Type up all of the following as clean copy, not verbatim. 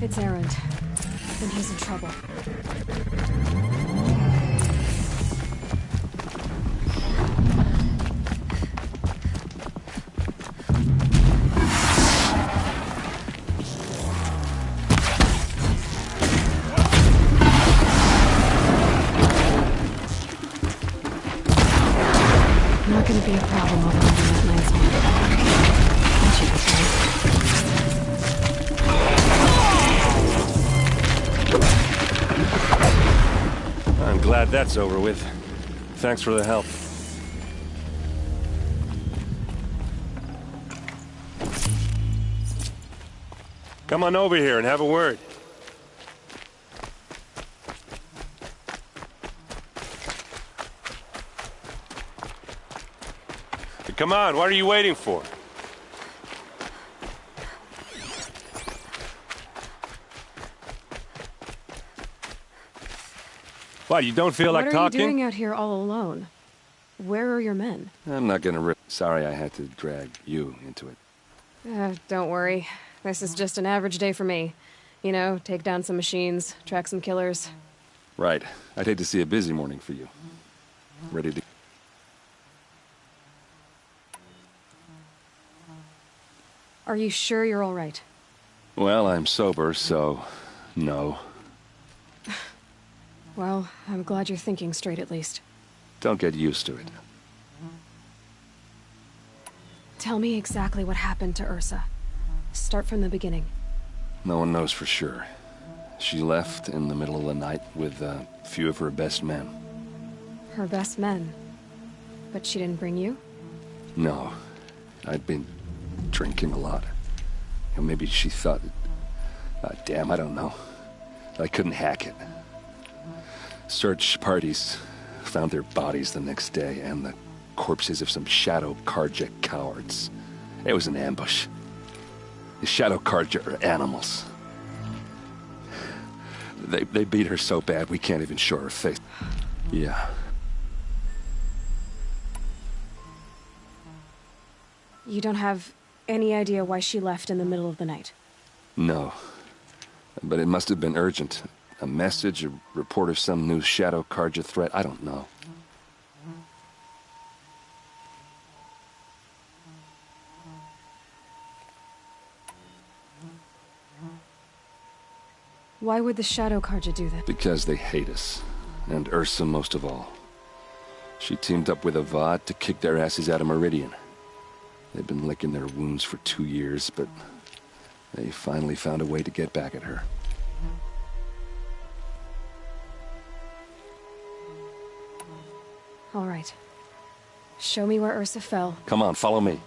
It's Erend. Then he's in trouble. Not gonna be a problem overriding that night's one. I'm glad that's over with. Thanks for the help. Come on over here and have a word. Come on, what are you waiting for? What, you don't feel like talking? What are you doing out here all alone? Where are your men? I'm not gonna rip. Sorry I had to drag you into it. Don't worry. This is just an average day for me. You know, take down some machines, track some killers. Right. I'd hate to see a busy morning for you. Ready to... Are you sure you're all right? Well, I'm sober, so... no. Well, I'm glad you're thinking straight at least. Don't get used to it. Tell me exactly what happened to Ursa. Start from the beginning. No one knows for sure. She left in the middle of the night with a few of her best men. Her best men? But she didn't bring you? No. I'd been drinking a lot. And maybe she thought... damn, I don't know. I couldn't hack it. Search parties found their bodies the next day and the corpses of some Shadow Carja cowards. It was an ambush. The Shadow Carja are animals. They beat her so bad we can't even show her face. Yeah. You don't have any idea why she left in the middle of the night? No. But it must have been urgent. A message, a report of some new Shadow Carja threat, I don't know. Why would the Shadow Carja do that? Because they hate us. And Ursa most of all. She teamed up with Avad to kick their asses out of Meridian. They've been licking their wounds for 2 years, but they finally found a way to get back at her. All right. Show me where Ursa fell. Come on, follow me.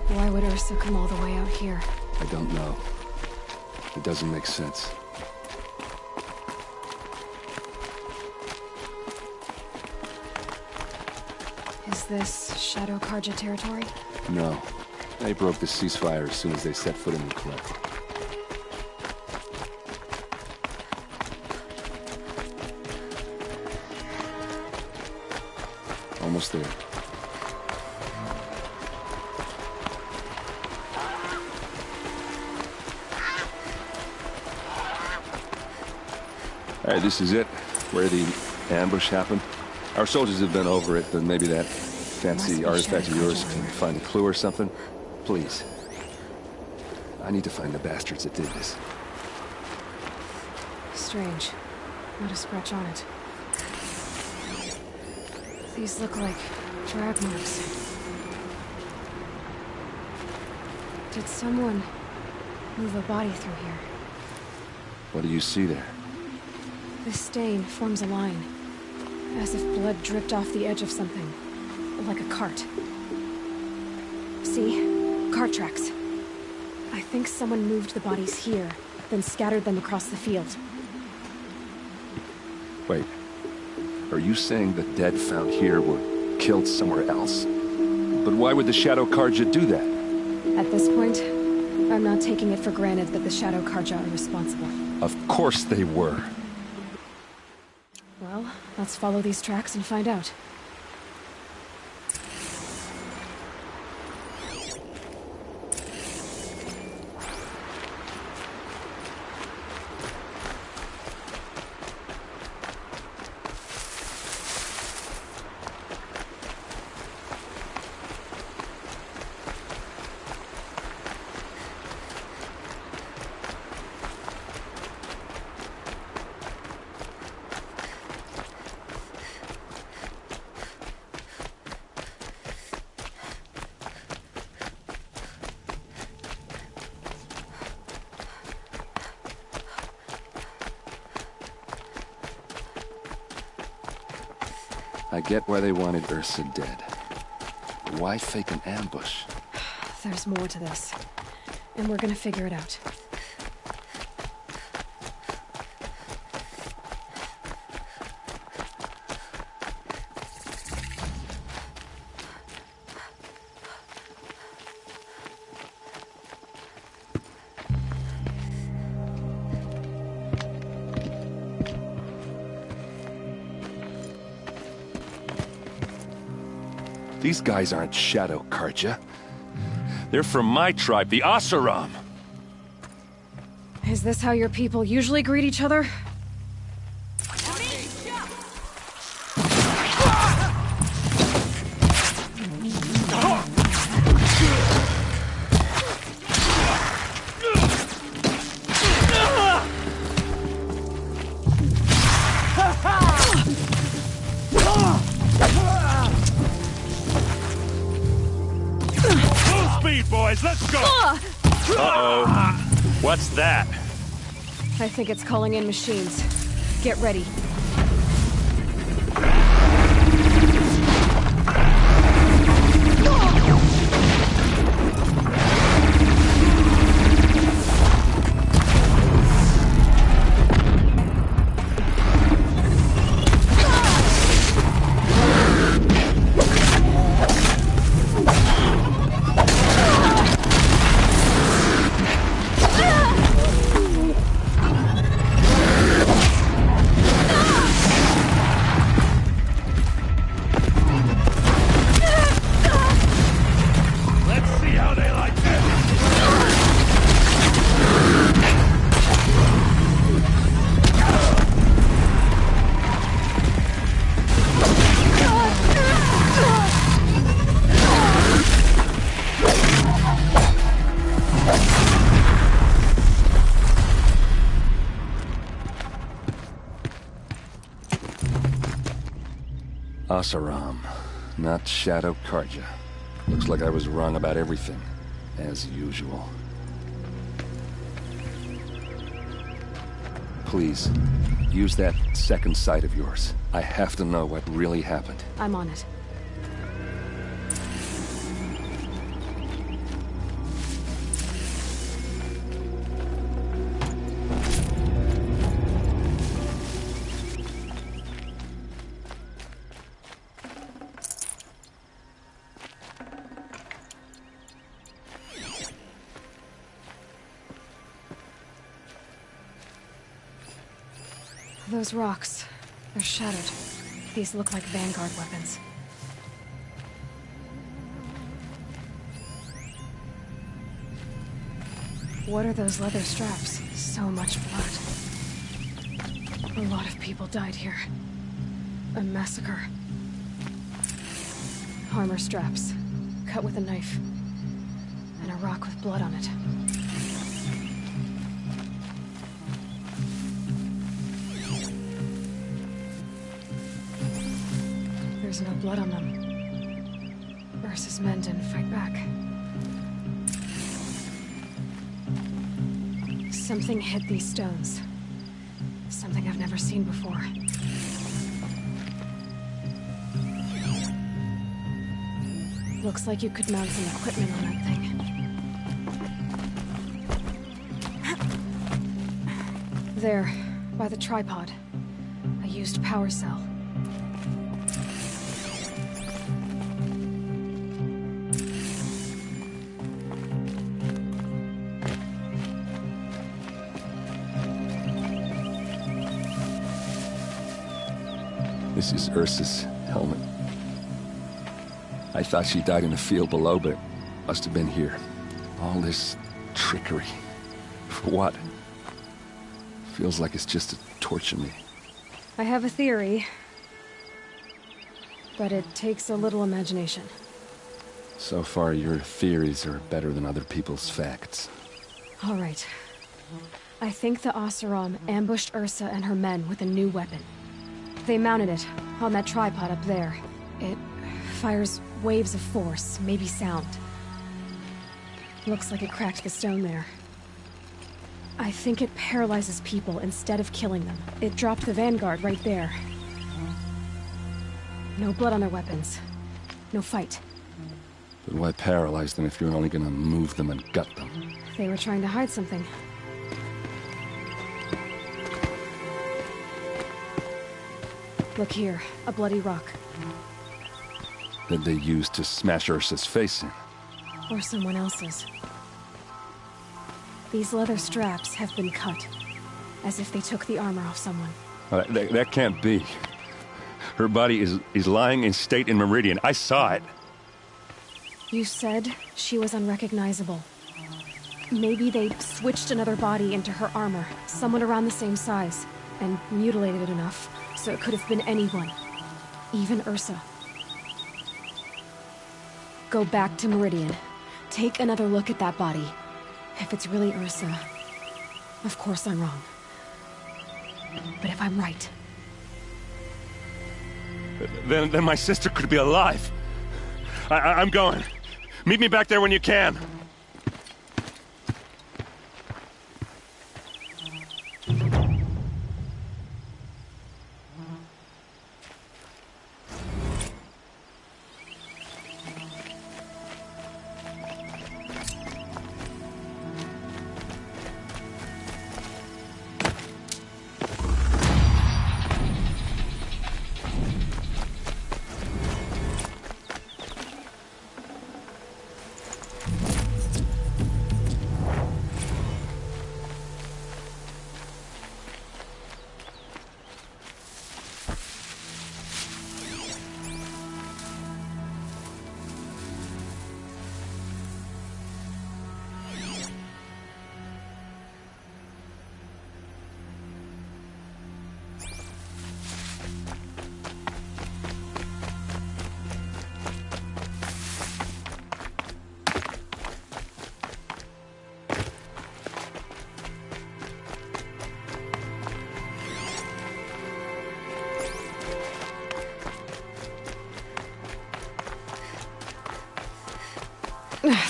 Why would Ursa come all the way out here? I don't know. It doesn't make sense. Is this Shadow Carja territory? No. They broke the ceasefire as soon as they set foot in the club. Almost there. Alright, this is it. Where the ambush happened. Our soldiers have been over it, but maybe that fancy artifact of yours can find a clue or something. Please. I need to find the bastards that did this. Strange. Not a scratch on it. These look like drag marks. Did someone move a body through here? What do you see there? This stain forms a line, as if blood dripped off the edge of something, like a cart. See? Cart tracks. I think someone moved the bodies here, then scattered them across the field. Wait. Are you saying the dead found here were killed somewhere else? But why would the Shadow Carja do that? At this point, I'm not taking it for granted that the Shadow Carja are responsible. Of course they were. Well, let's follow these tracks and find out. I get why they wanted Ursa dead. But why fake an ambush? There's more to this. And we're gonna figure it out. These guys aren't Shadow Carja. They're from my tribe, the Oseram. Is this how your people usually greet each other? Boys, let's go! Uh-oh. What's that? I think it's calling in machines. Get ready. Oseram, not Shadow Carja. Looks like I was wrong about everything, as usual. Please, use that second sight of yours. I have to know what really happened. I'm on it. Those rocks, they're shattered. These look like Vanguard weapons. What are those leather straps? So much blood. A lot of people died here. A massacre. Armor straps, cut with a knife. And a rock with blood on it. There's no blood on them. Ursa's men didn't fight back. Something hit these stones. Something I've never seen before. Looks like you could mount some equipment on that thing. There, by the tripod. A used power cell. This is Ursa's helmet. I thought she died in the field below, but it must have been here. All this trickery. For what? Feels like it's just to torture me. I have a theory, but it takes a little imagination. So far, your theories are better than other people's facts. All right. I think the Oseram ambushed Ursa and her men with a new weapon. They mounted it on that tripod up there. It fires waves of force, maybe sound. Looks like it cracked the stone there. I think it paralyzes people instead of killing them. It dropped the Vanguard right there. No blood on their weapons. No fight. But why paralyze them if you're only gonna move them and gut them? They were trying to hide something. Look here, a bloody rock. That they used to smash Ursa's face in. Or someone else's. These leather straps have been cut, as if they took the armor off someone. That can't be. Her body is lying in state in Meridian. I saw it. You said she was unrecognizable. Maybe they switched another body into her armor, someone around the same size, and mutilated it enough, so it could have been anyone. Even Ursa. Go back to Meridian. Take another look at that body. If it's really Ursa, of course I'm wrong. But if I'm right... Then my sister could be alive. I'm going. Meet me back there when you can.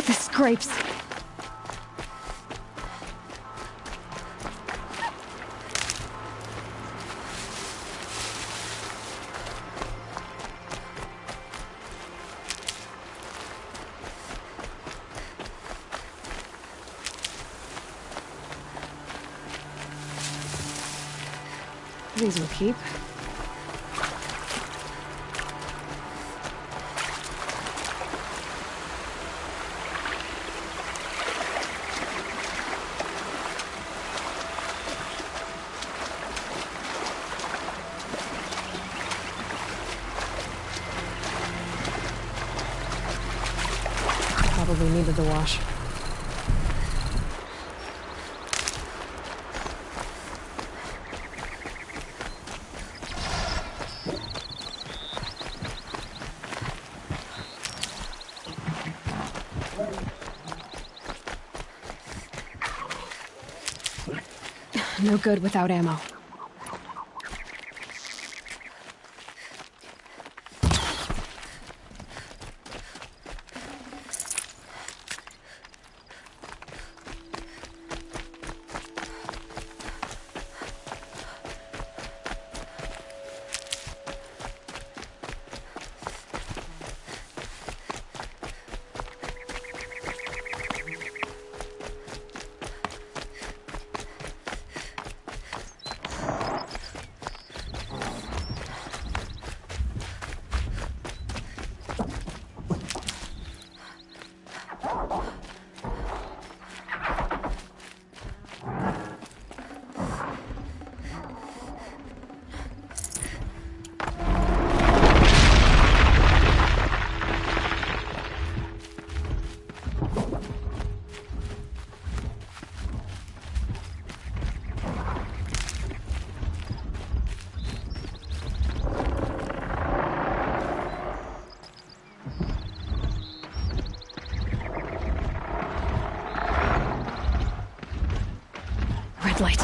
The scrapes. These will keep. Probably needed the wash. No good without ammo. light.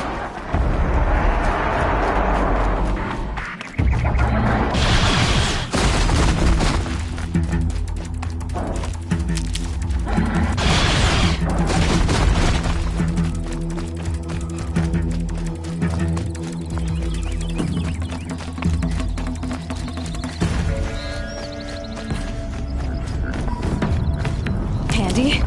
Handy.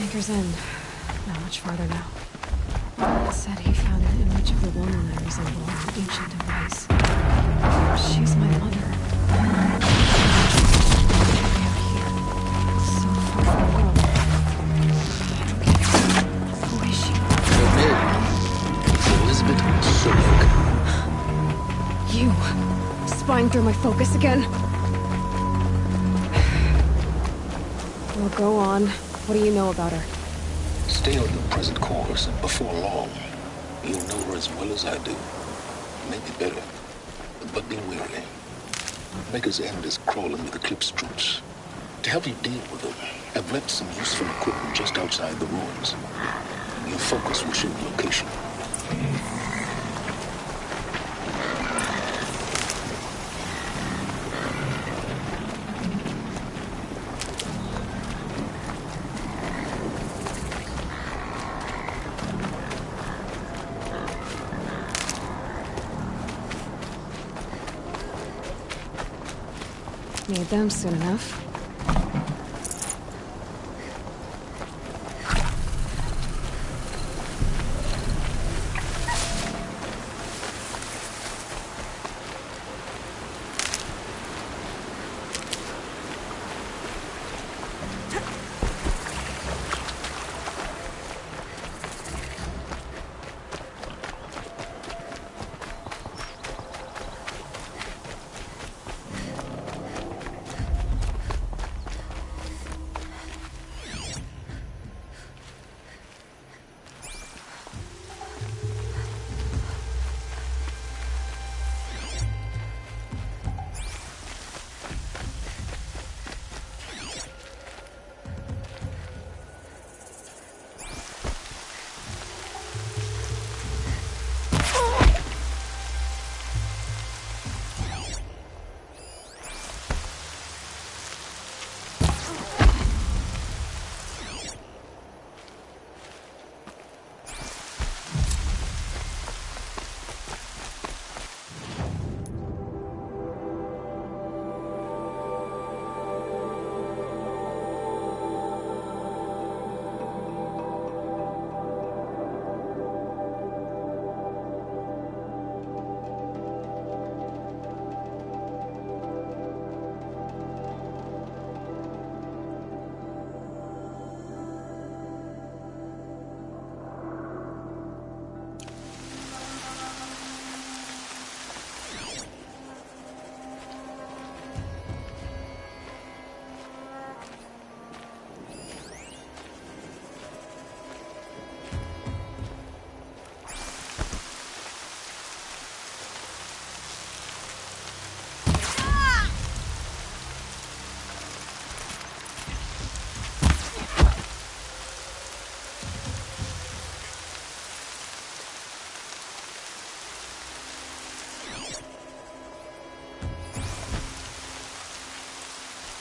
Anchor's End. Not much farther now. It said he found an image of the woman I resemble on an ancient device. She's my mother. Here. So far from home. Who is she? Her name is Elizabeth Surrock. You. Spying through my focus again? Well, go on. What do you know about her? Stay on your present course, and before long, you'll know her as well as I do. Maybe better, but be wary. Maker's End is crawling with Eclipse troops. To help you deal with them, I've left some useful equipment just outside the ruins. Your focus will show the location. Need them soon enough.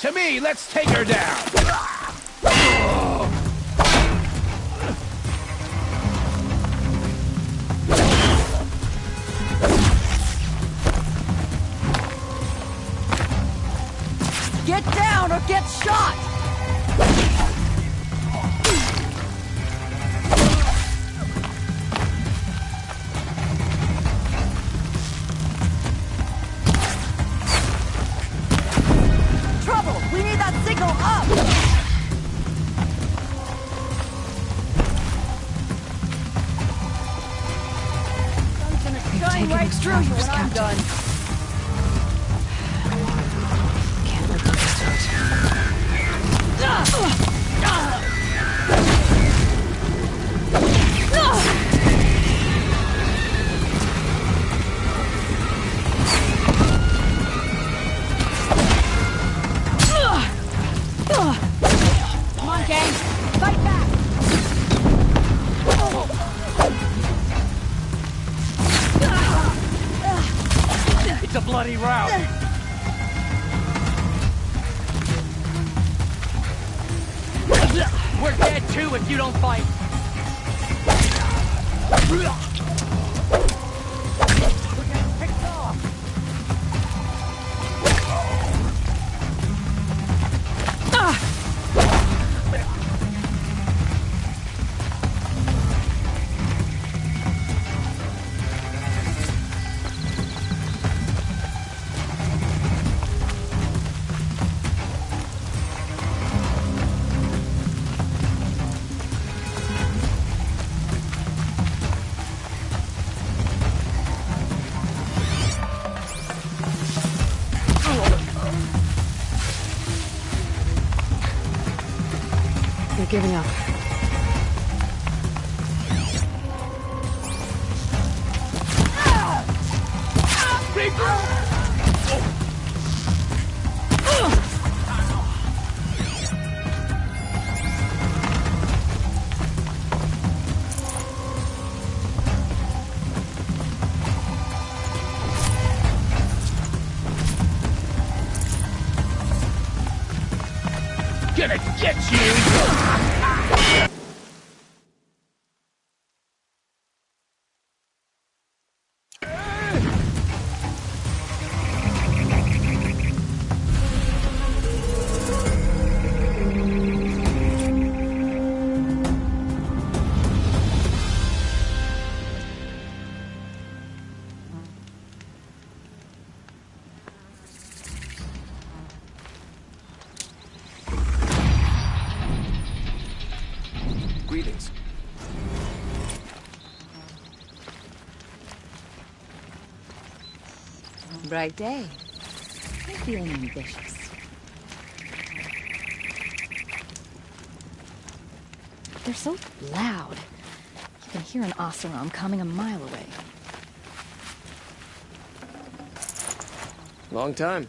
To me, let's take her down! Get down or get shot! Trouble! We need that signal up! Sun's gonna shine taken right its through you travels, when I'm Captain. done. Can't let them start. Come on, gang! Fight back! It's a bloody rout! We're dead too if you don't fight! We're getting picked off! They're giving up. Gonna get you! Greetings. Bright day. I'm feeling ambitious. They're so loud. You can hear an Oseram coming a mile away. Long time.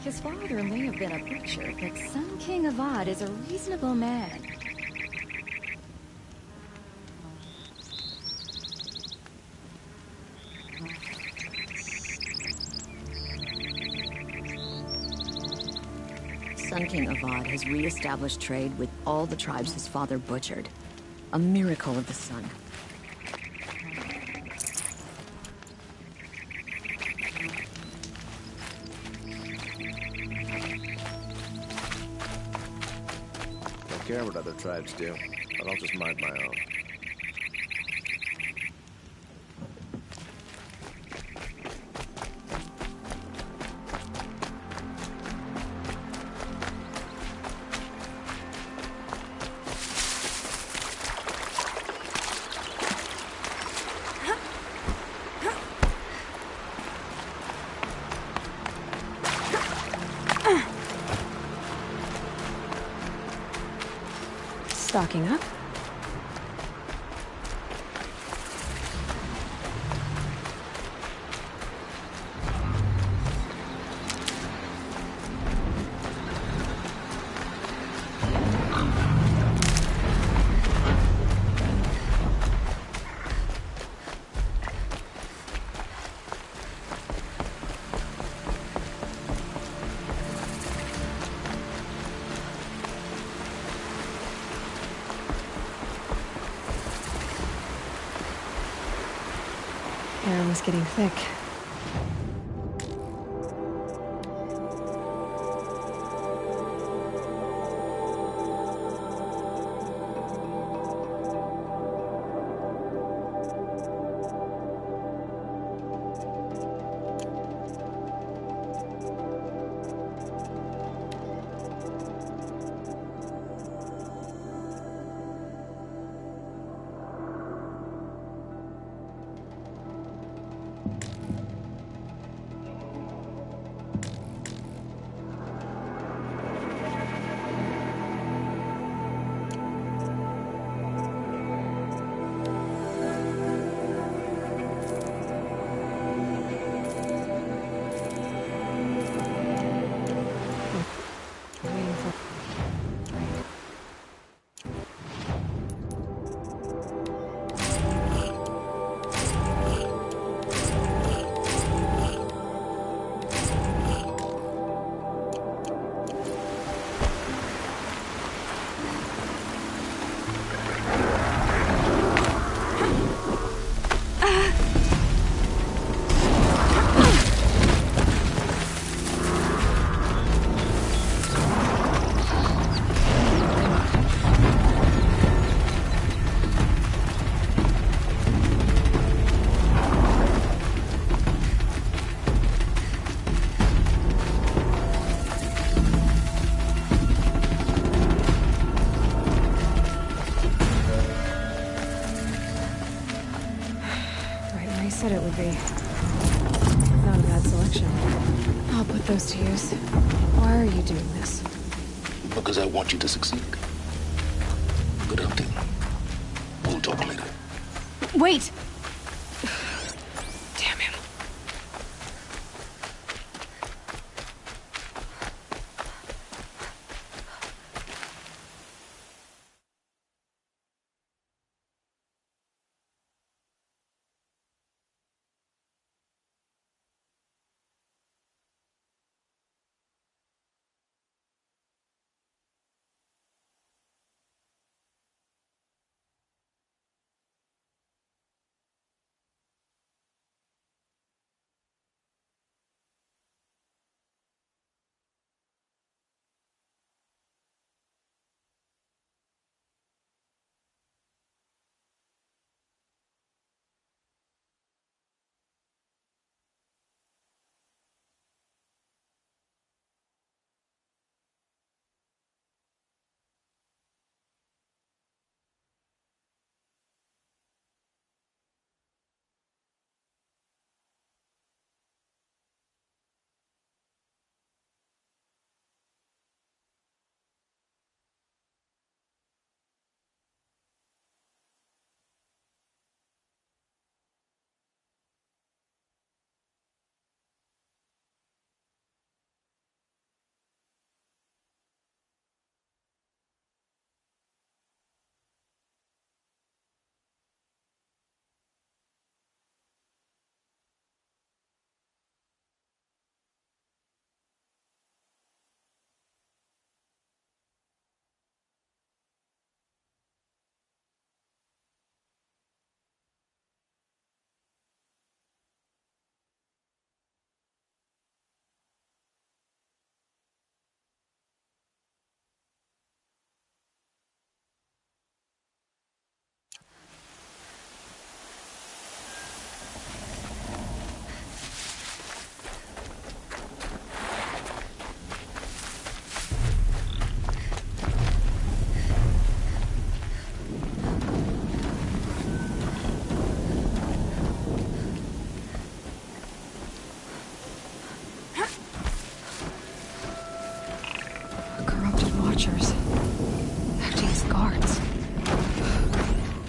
His father may have been a butcher, but Sun King Avad is a reasonable man. Sun King Avad has re-established trade with all the tribes his father butchered. A miracle of the sun. Don't care what other tribes do, but I'll just mind my own. Stocking up. air was getting thick. Waiting for... Right where I said it would be. Not a bad selection. I'll put those to use. Why are you doing this? Because I want you to succeed. Good hunting. We'll talk later. Wait! Damn him.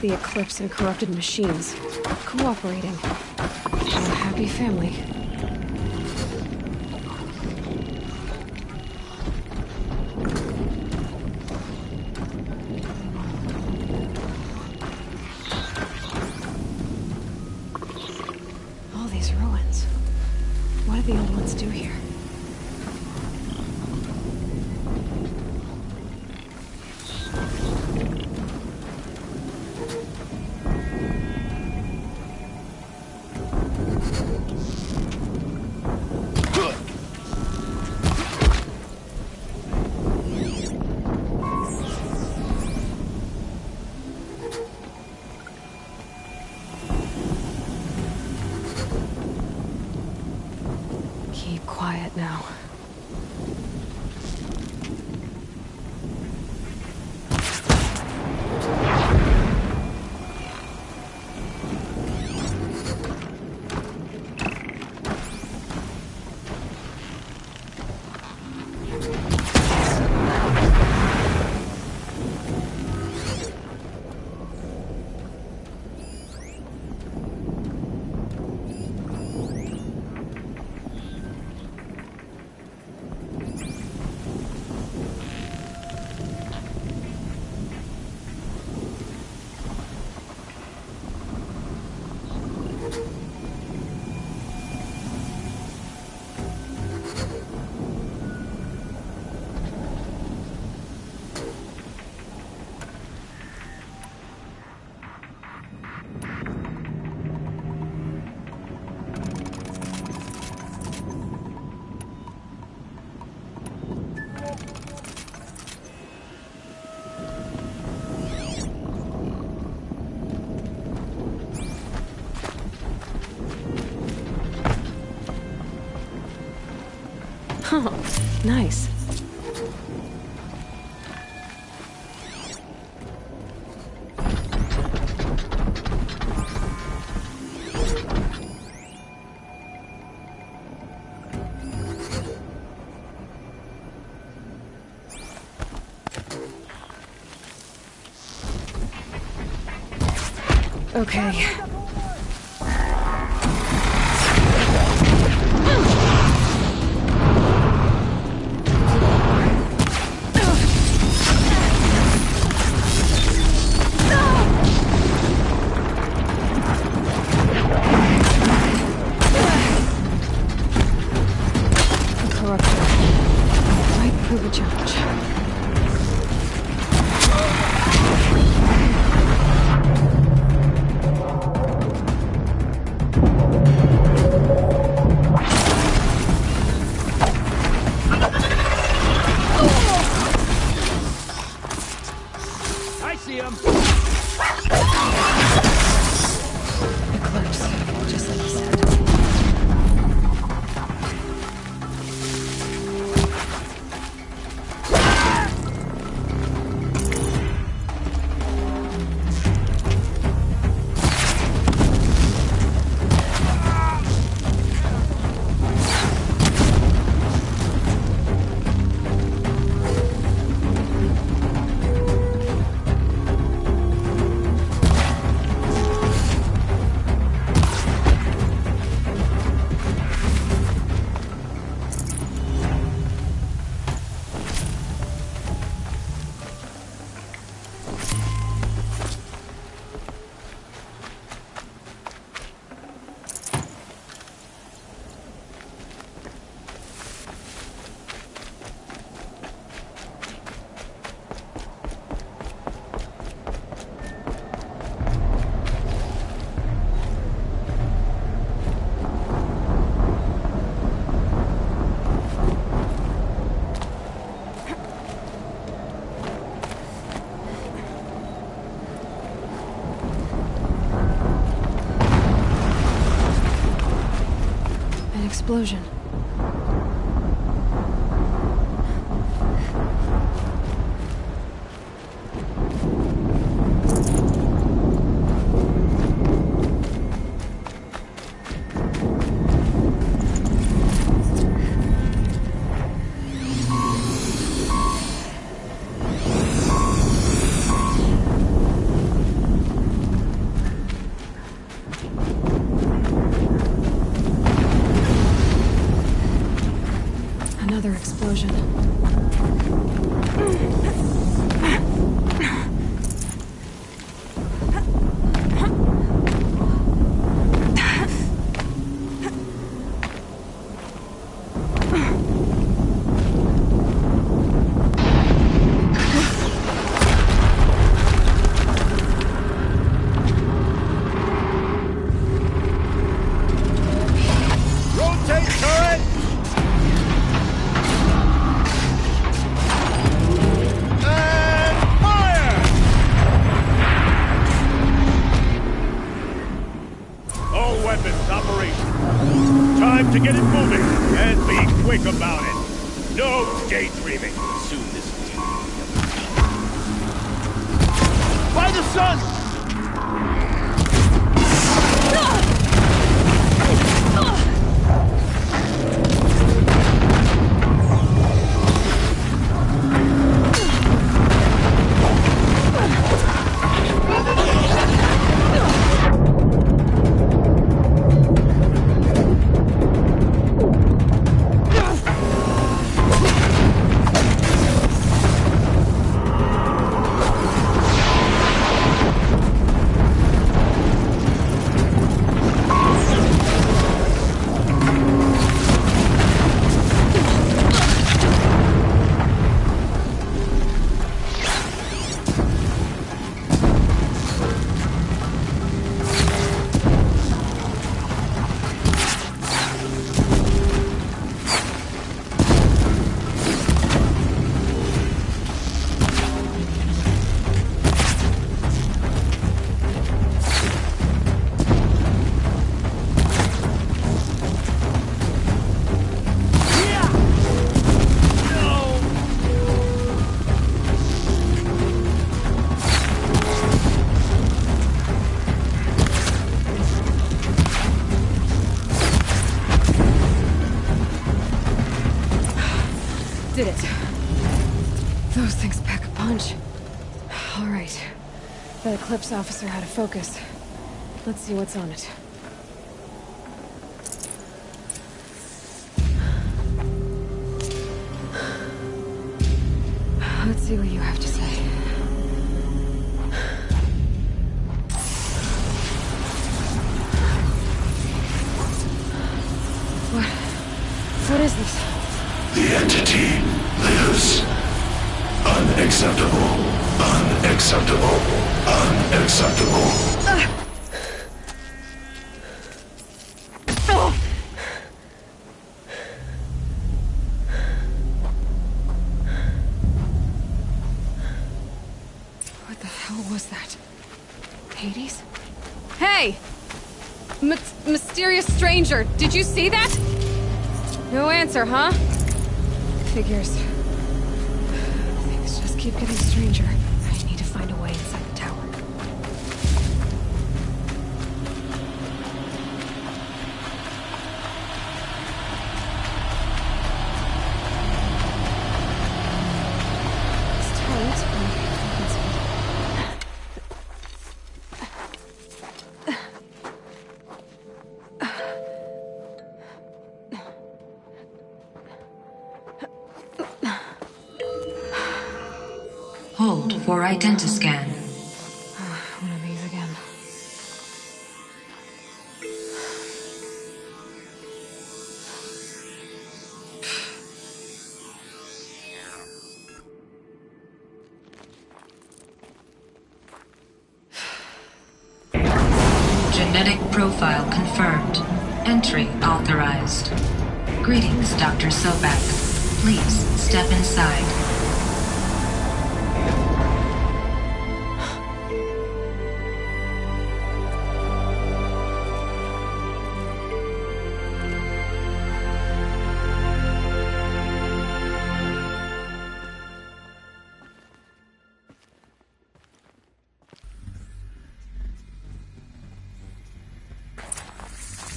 The Eclipse and corrupted machines. Cooperating. A happy family. All these ruins. What did the old ones do here? now. Oh, nice. Okay. Explosion. Another explosion. To get it moving and be quick. quick about it. No daydreaming. Soon this deal will be by the sun! Did it. Those things pack a punch. All right. The Eclipse officer had a focus. Let's see what's on it. Let's see what you have to say. What is this? The entity lives. Unacceptable. Unacceptable. Unacceptable. What the hell was that? Hades? Hey! Mysterious stranger, did you see that? No answer, huh? Figures. Things just keep getting stranger. I need to find a way inside the tower. This turret Hold for identiscan. One of these again. Genetic profile confirmed. Entry authorized. Greetings, Dr. Sobek. Please step inside.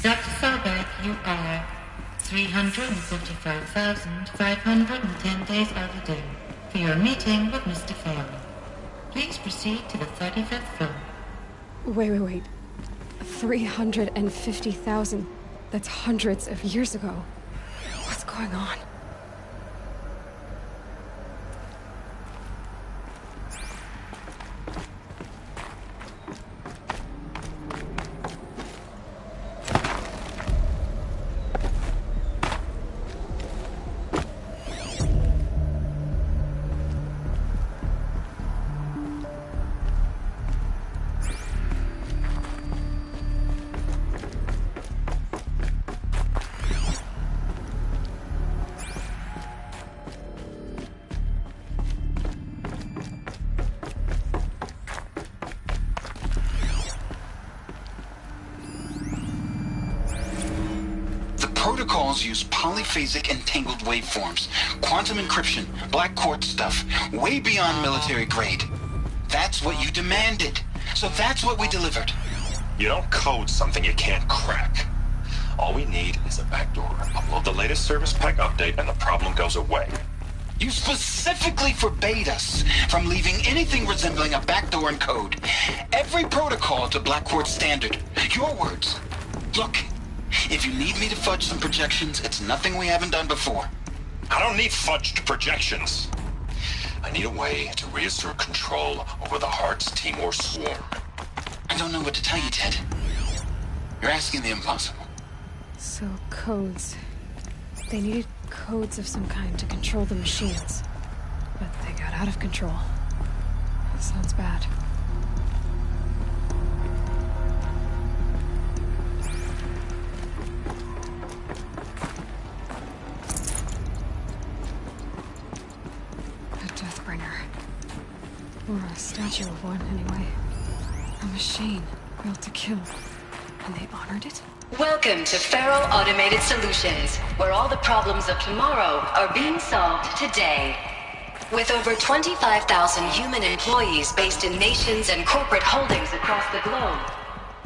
Dr. Sobek, you are 355,510 days overdue for your meeting with Mr. Fairley. Please proceed to the 35th floor. Wait. 350,000. That's hundreds of years ago. What's going on? protocols use polyphasic entangled waveforms, quantum encryption, black quartz stuff, way beyond military grade. That's what you demanded. So that's what we delivered. You don't code something you can't crack. All we need is a backdoor. Upload the latest service pack update and the problem goes away. You specifically forbade us from leaving anything resembling a backdoor in code. Every protocol to Black Quartz standard. Your words. Look, if you need me to fudge some projections, it's nothing we haven't done before. I don't need fudged projections. I need a way to reassert control over the Hearts Timor swarm. I don't know what to tell you, Ted. You're asking the impossible. So, codes. They needed codes of some kind to control the machines. But they got out of control. Sounds bad. A Deathbringer. Or a statue of one, anyway. A machine built to kill. And they honored it? Welcome to Faro Automated Solutions, where all the problems of tomorrow are being solved today. With over 25,000 human employees based in nations and corporate holdings across the globe,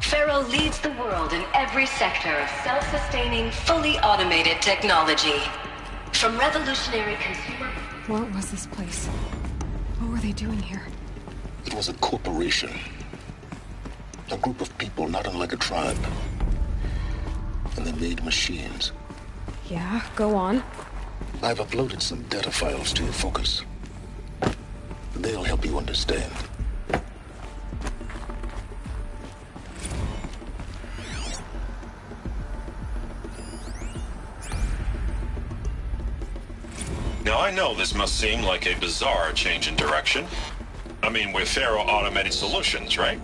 Faro leads the world in every sector of self-sustaining, fully automated technology. From revolutionary consumer... What was this place? What were they doing here? It was a corporation. A group of people not unlike a tribe. And they made machines. Yeah, go on. I've uploaded some data files to your focus. They'll help you understand. Now I know this must seem like a bizarre change in direction. I mean, we're Faro Automated Solutions, right?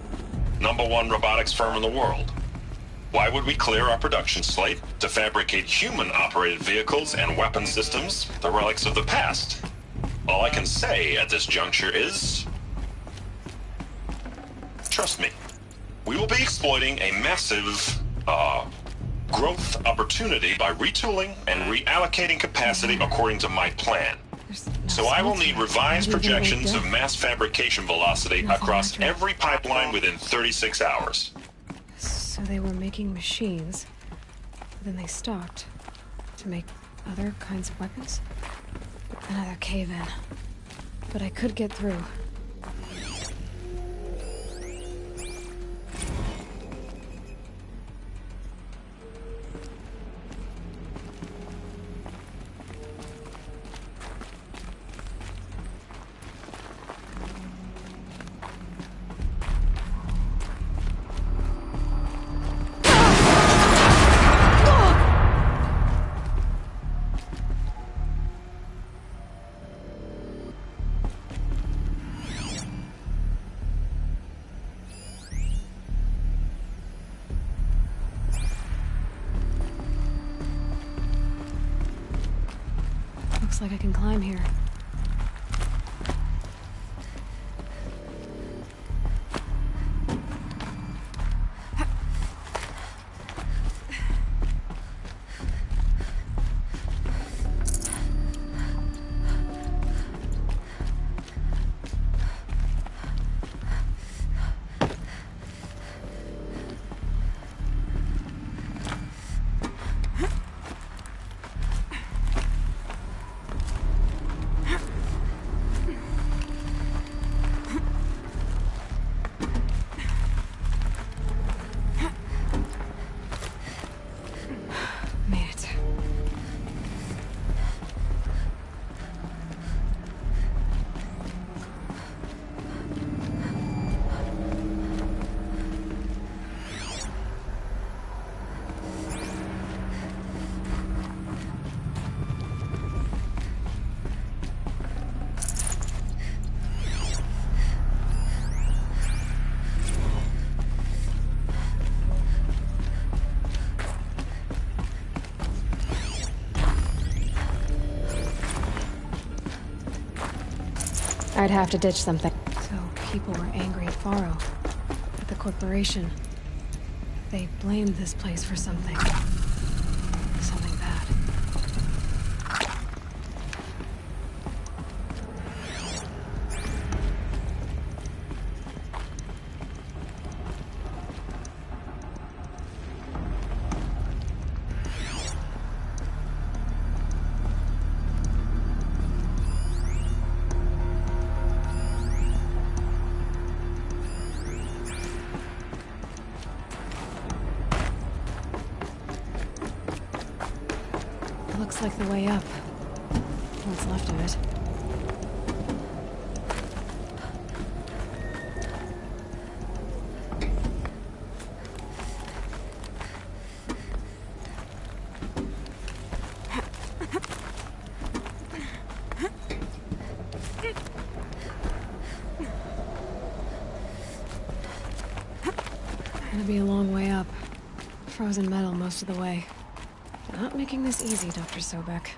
#1 robotics firm in the world. Why would we clear our production slate to fabricate human-operated vehicles and weapon systems, the relics of the past? All I can say at this juncture is... trust me. We will be exploiting a massive, growth opportunity by retooling and reallocating capacity according to my plan. So I will need revised projections of mass fabrication velocity across every pipeline within 36 hours. So they were making machines, but then they stopped to make other kinds of weapons? Another cave-in. But I could get through. Looks like I can climb here. I'd have to ditch something. So people were angry at Faro, at the corporation. They blamed this place for something. Something Looks like the way up. What's left of it. Gonna be a long way up. Frozen metal most of the way. Not making this easy, Dr. Sobek.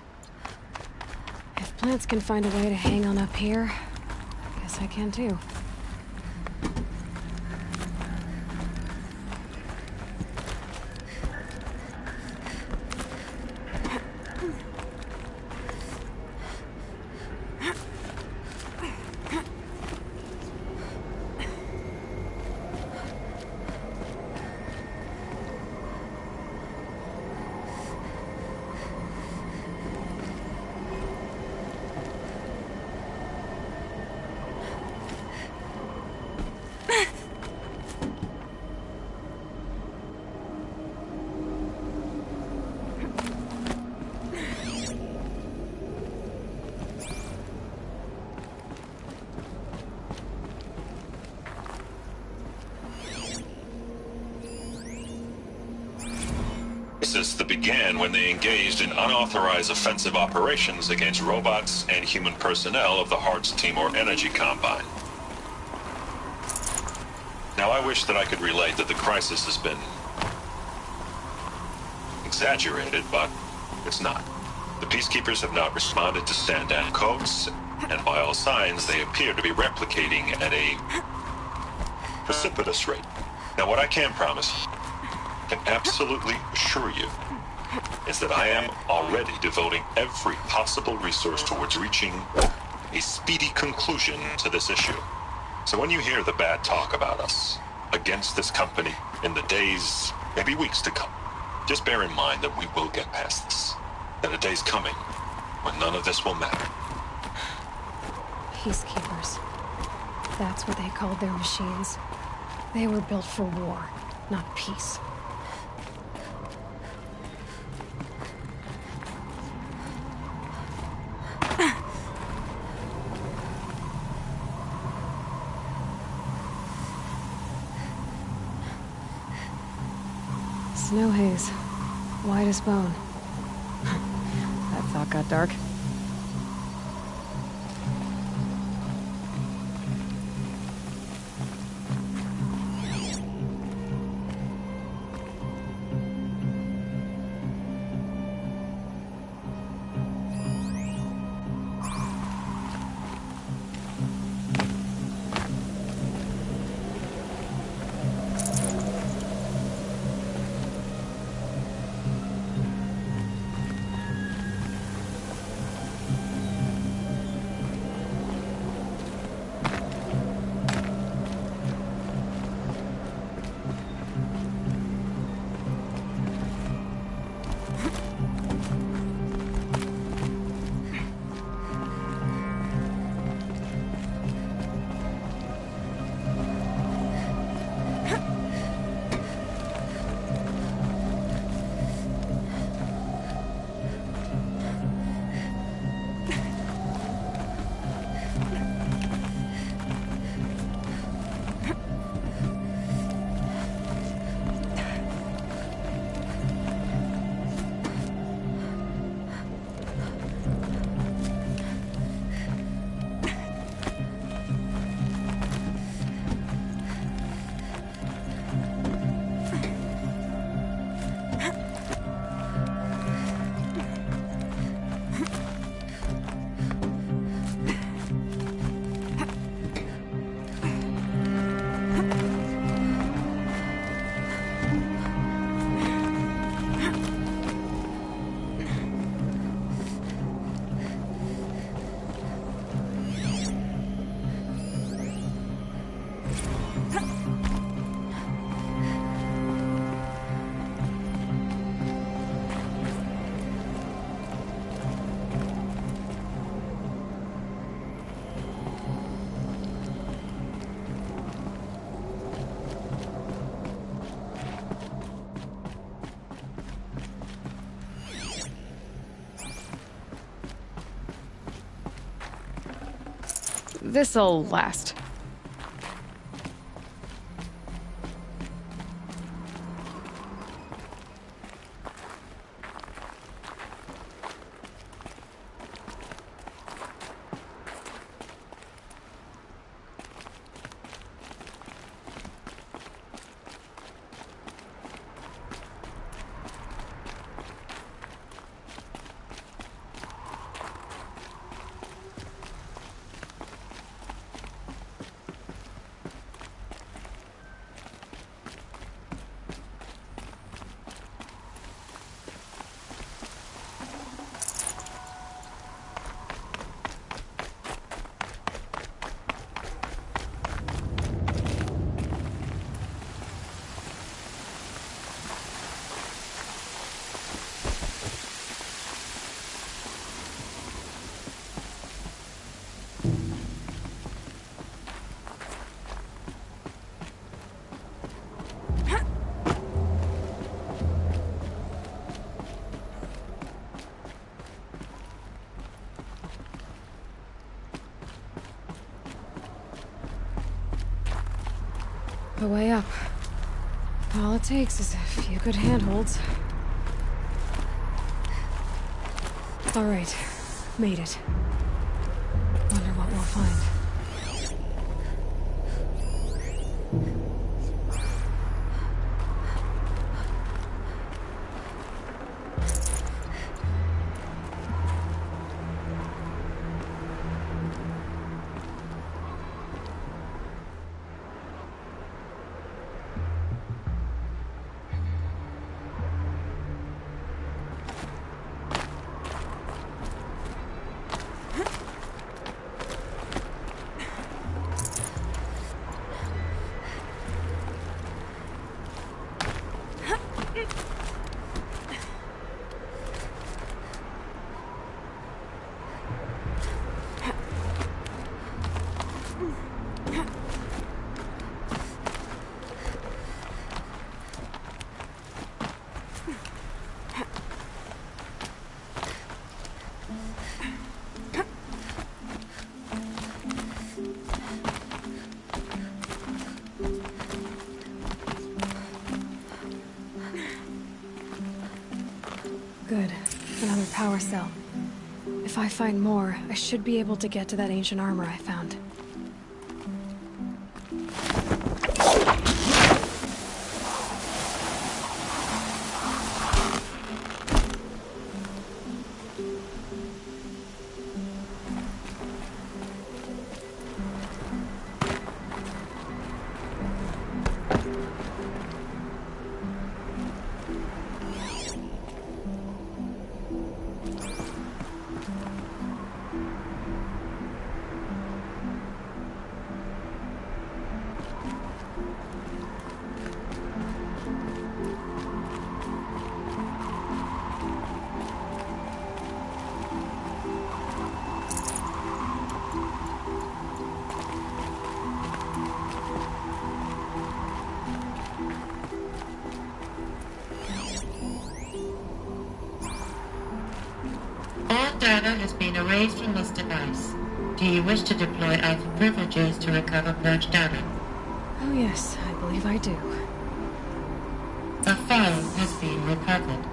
If plants can find a way to hang on up here, I guess I can too. That began when they engaged in unauthorized offensive operations against robots and human personnel of the Hearts Timor Energy Combine. Now, I wish that I could relate that the crisis has been exaggerated, but it's not. The Peacekeepers have not responded to stand-down codes, and by all signs, they appear to be replicating at a precipitous rate. Now, what I can promise, can absolutely assure you, is that I am already devoting every possible resource towards reaching a speedy conclusion to this issue. So when you hear the bad talk about us against this company in the days, maybe weeks to come, just bear in mind that we will get past this. That a day's coming when none of this will matter. Peacekeepers. That's what they called their machines. They were built for war, not peace. Snow haze. White as bone. That thought got dark. This'll last. The way up. All it takes is a few good handholds. All right, made it. Wonder what we'll find. Good. Another power cell. If I find more, I should be able to get to that ancient armor I found. All data has been erased from this device. Do you wish to deploy Alpha privileges to recover purged data? Oh yes, I believe I do. A file has been recovered.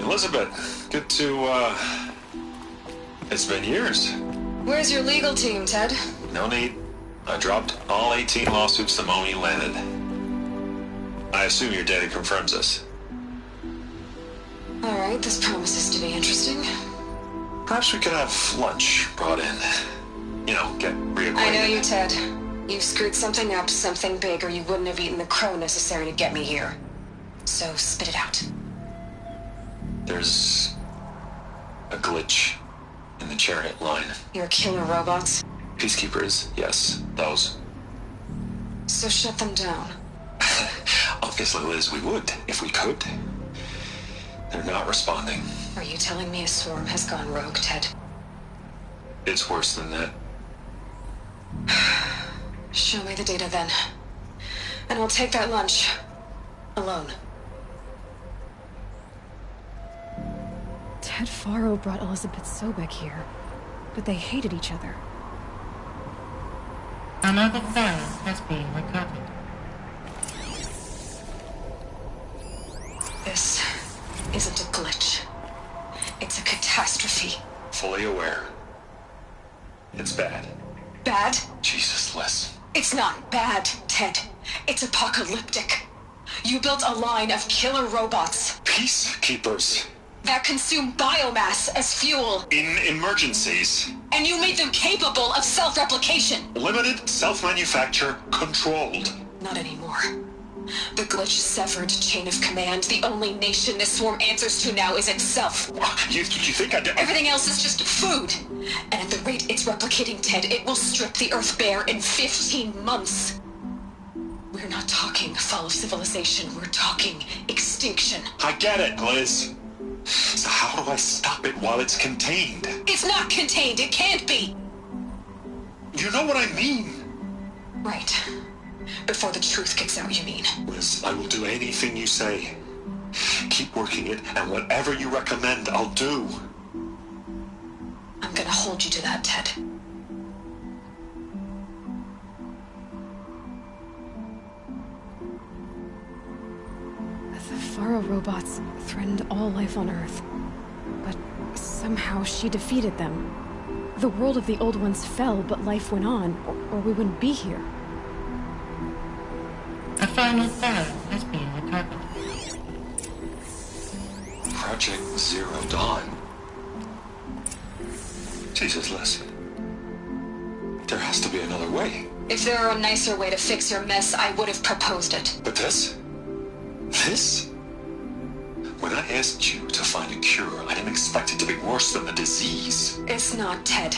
Elizabeth, good to, it's been years. Where's your legal team, Ted? No need. I dropped all 18 lawsuits the moment you landed. I assume your data confirms this. All right, this promises to be interesting. Perhaps we could have lunch brought in. You know, get reacquainted. I know you, Ted. You've screwed something up, something big, or you wouldn't have eaten the crow necessary to get me here. So spit it out. There's a glitch in the chariot line. Your killer robots? Peacekeepers, yes, those. So shut them down. Obviously, Liz, we would, if we could. They're not responding. Are you telling me a swarm has gone rogue, Ted? It's worse than that. Show me the data then. And I'll take that lunch. Alone. Ted Faro brought Elizabeth Sobek here, but they hated each other. Another file has been recovered. This isn't a glitch. It's a catastrophe. Fully aware. It's bad. Bad? Jesus, Liz. It's not bad, Ted. It's apocalyptic. You built a line of killer robots. Peacekeepers. That consume biomass as fuel. In emergencies. And you made them capable of self-replication. Limited, self-manufacture, controlled. Not anymore. The glitch severed chain of command. The only nation this swarm answers to now is itself. You think I did? Everything else is just food. And at the rate it's replicating, Ted, it will strip the Earth bare in 15 months. We're not talking fall of civilization. We're talking extinction. I get it, Liz. So how do I stop it while it's contained? It's not contained. It can't be. You know what I mean? Right. Before the truth gets out, you mean? Liz, I will do anything you say. Keep working it, and whatever you recommend, I'll do. I'm gonna hold you to that, Ted. The Faro robots threatened all life on Earth. But somehow she defeated them. The world of the old ones fell, but life went on, or we wouldn't be here. A final file has been recovered. Project Zero Dawn. Jesus, Liz. There has to be another way. If there were a nicer way to fix your mess, I would have proposed it. But this? This? When I asked you to find a cure, I didn't expect it to be worse than the disease. It's not, Ted.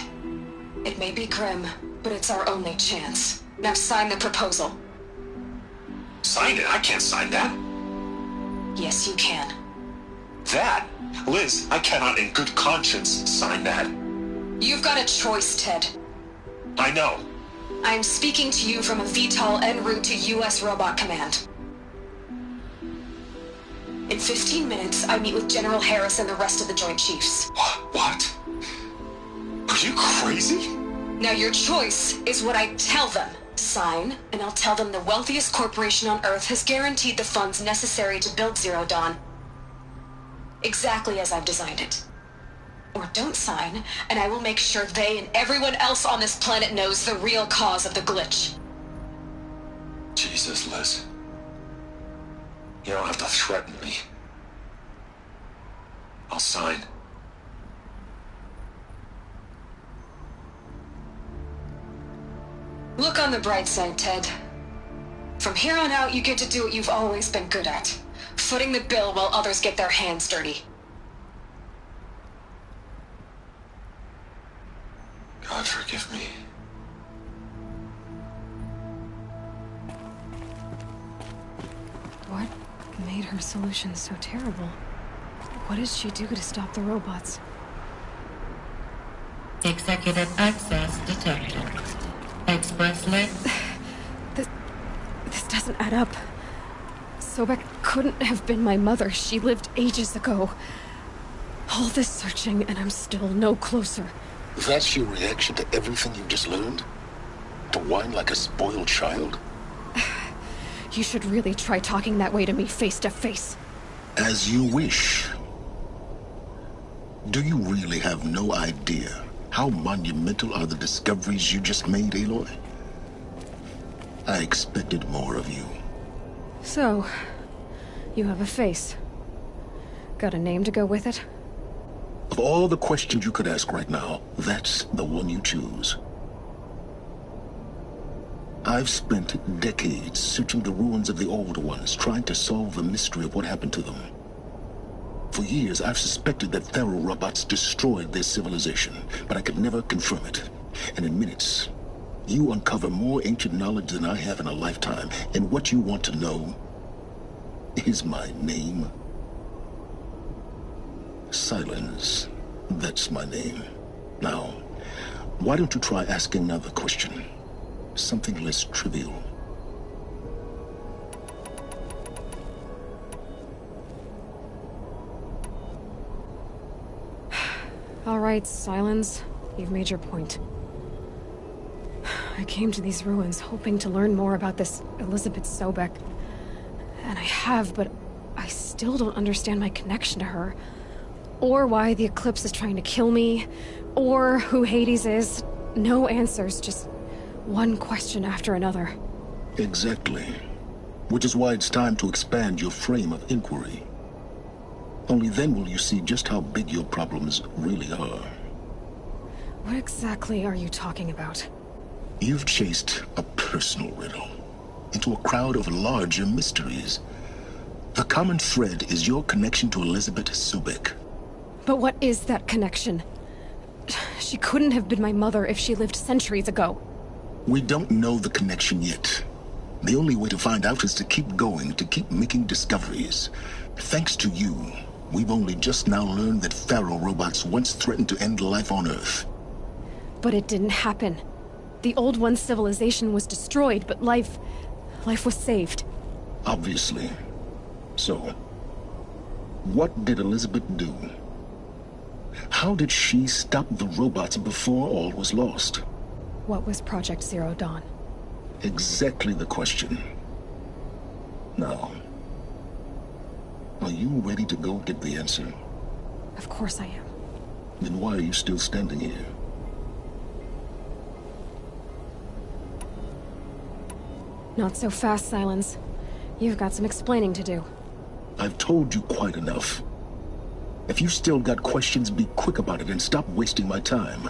It may be grim, but it's our only chance. Now sign the proposal. Sign it? I can't sign that. Yes, you can. That? Liz, I cannot in good conscience sign that. You've got a choice, Ted. I know. I'm speaking to you from a VTOL en route to U.S. Robot Command. In 15 minutes, I meet with General Harris and the rest of the Joint Chiefs. What? Are you crazy? Now your choice is what I tell them. Sign, and I'll tell them the wealthiest corporation on Earth has guaranteed the funds necessary to build Zero Dawn. Exactly as I've designed it. Or don't sign, and I will make sure they and everyone else on this planet knows the real cause of the glitch. Jesus, Liz. You don't have to threaten me. I'll sign. Look on the bright side, Ted. From here on out, you get to do what you've always been good at. Footing the bill while others get their hands dirty. God forgive me. What made her solution so terrible? What did she do to stop the robots? Executive access detected. Expressly. This doesn't add up. Sobek couldn't have been my mother. She lived ages ago. All this searching, and I'm still no closer. That's your reaction to everything you've just learned? To whine like a spoiled child? You should really try talking that way to me face to face. As you wish. Do you really have no idea how monumental are the discoveries you just made, Aloy? I expected more of you. So, you have a face. Got a name to go with it? Of all the questions you could ask right now, that's the one you choose. I've spent decades searching the ruins of the old ones, trying to solve the mystery of what happened to them. For years, I've suspected that Faro robots destroyed their civilization, but I could never confirm it. And in minutes, you uncover more ancient knowledge than I have in a lifetime. And what you want to know is my name. Silence. That's my name. Now, why don't you try asking another question? something less trivial. All right, Silence. You've made your point. I came to these ruins hoping to learn more about this Elizabeth Sobek. And I have, but I still don't understand my connection to her. Or why the Eclipse is trying to kill me. Or who Hades is. No answers, just one question after another. Exactly. Which is why it's time to expand your frame of inquiry. Only then will you see just how big your problems really are. What exactly are you talking about? You've chased a personal riddle into a crowd of larger mysteries. The common thread is your connection to Elizabeth Sobek. But what is that connection? She couldn't have been my mother if she lived centuries ago. We don't know the connection yet. The only way to find out is to keep going, to keep making discoveries. Thanks to you, we've only just now learned that Pharaoh robots once threatened to end life on Earth. But it didn't happen. The Old One's civilization was destroyed, but life was saved. Obviously. So, what did Elizabeth do? How did she stop the robots before all was lost? What was Project Zero Dawn? Exactly the question. Now, are you ready to go get the answer? Of course I am. Then why are you still standing here? Not so fast, Silence. You've got some explaining to do. I've told you quite enough. If you still got questions, be quick about it and stop wasting my time.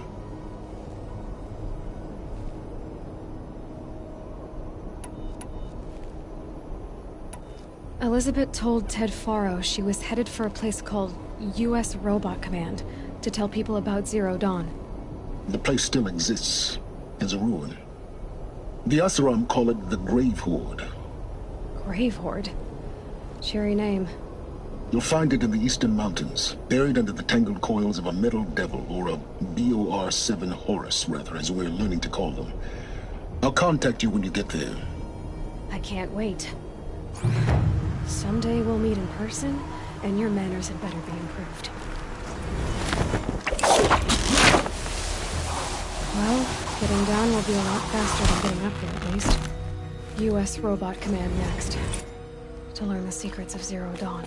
Elizabeth told Ted Faro she was headed for a place called U.S. Robot Command to tell people about Zero Dawn. The place still exists as a ruin. The Oseram call it the Grave Horde. Grave Horde? Cheery name. You'll find it in the Eastern Mountains, buried under the tangled coils of a Metal Devil, or a BOR-7 Horus, rather, as we're learning to call them. I'll contact you when you get there. I can't wait. Someday we'll meet in person, and your manners had better be improved. Well, getting down will be a lot faster than getting up there, at least. U.S. Robot Command next. To learn the secrets of Zero Dawn.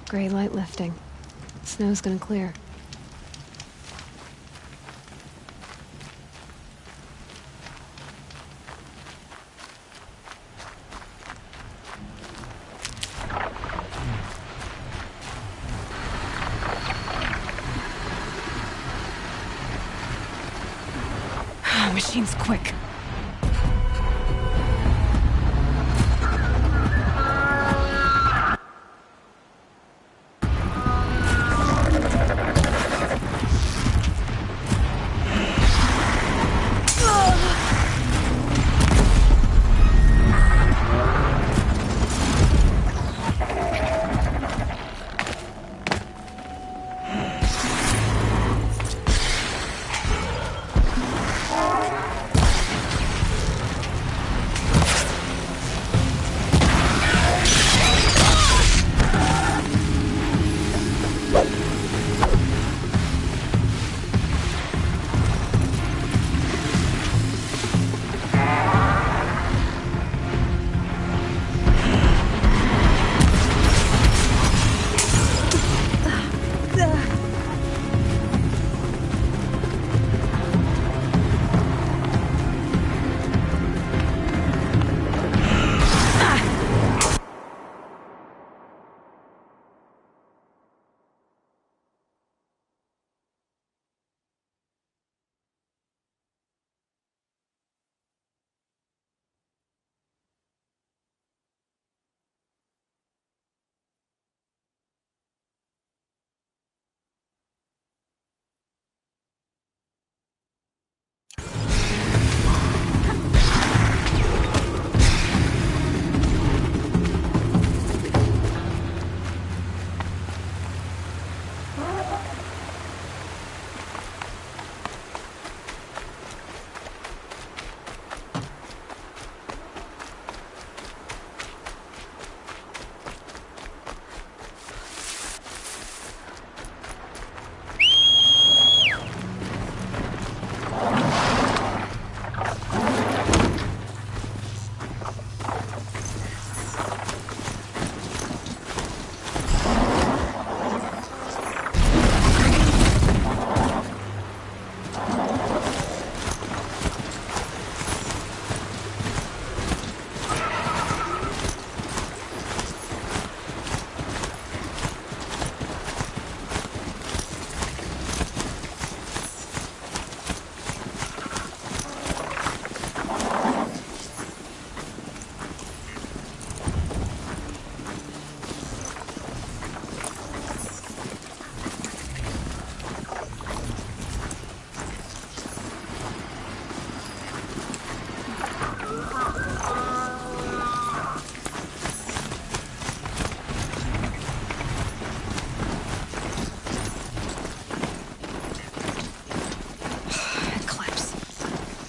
Gray light lifting. Snow's gonna clear. Machine's quick.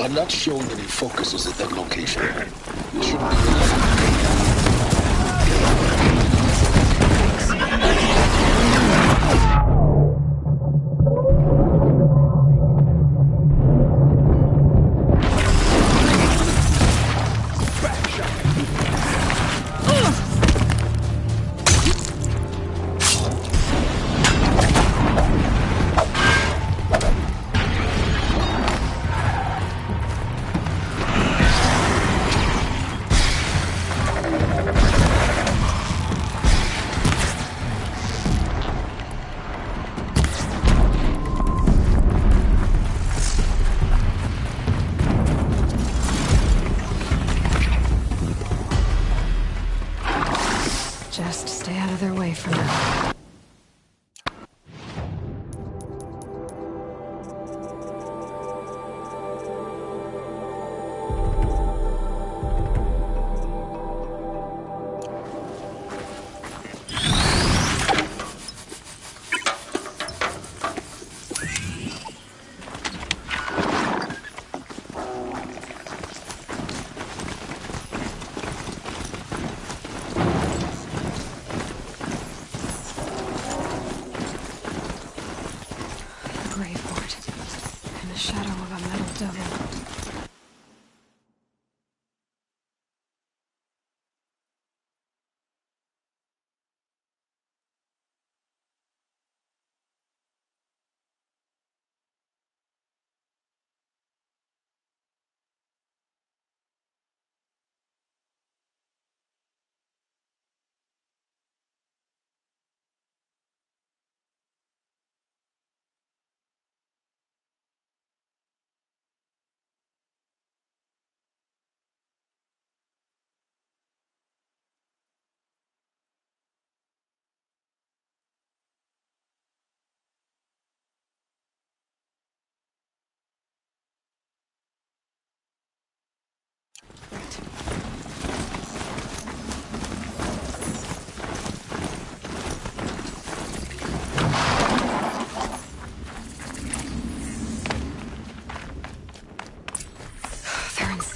I'm not showing any focuses at that location. You shouldn't be Just stay out of their way for now.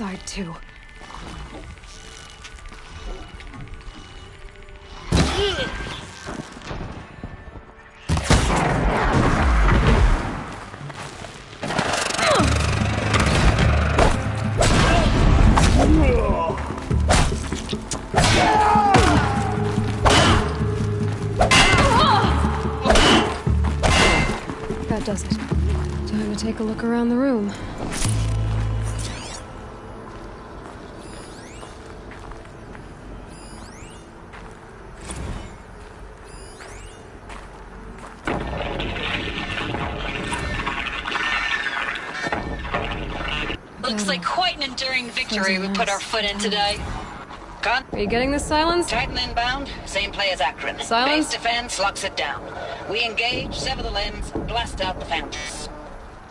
side, too. That does it. Time to take a look around the room. Looks like quite an enduring victory we put our foot in today. Con? Are you getting this, Silence? Titan inbound, same play as Akron. Silence? Base defense locks it down. We engage, sever the limbs, blast out the founders.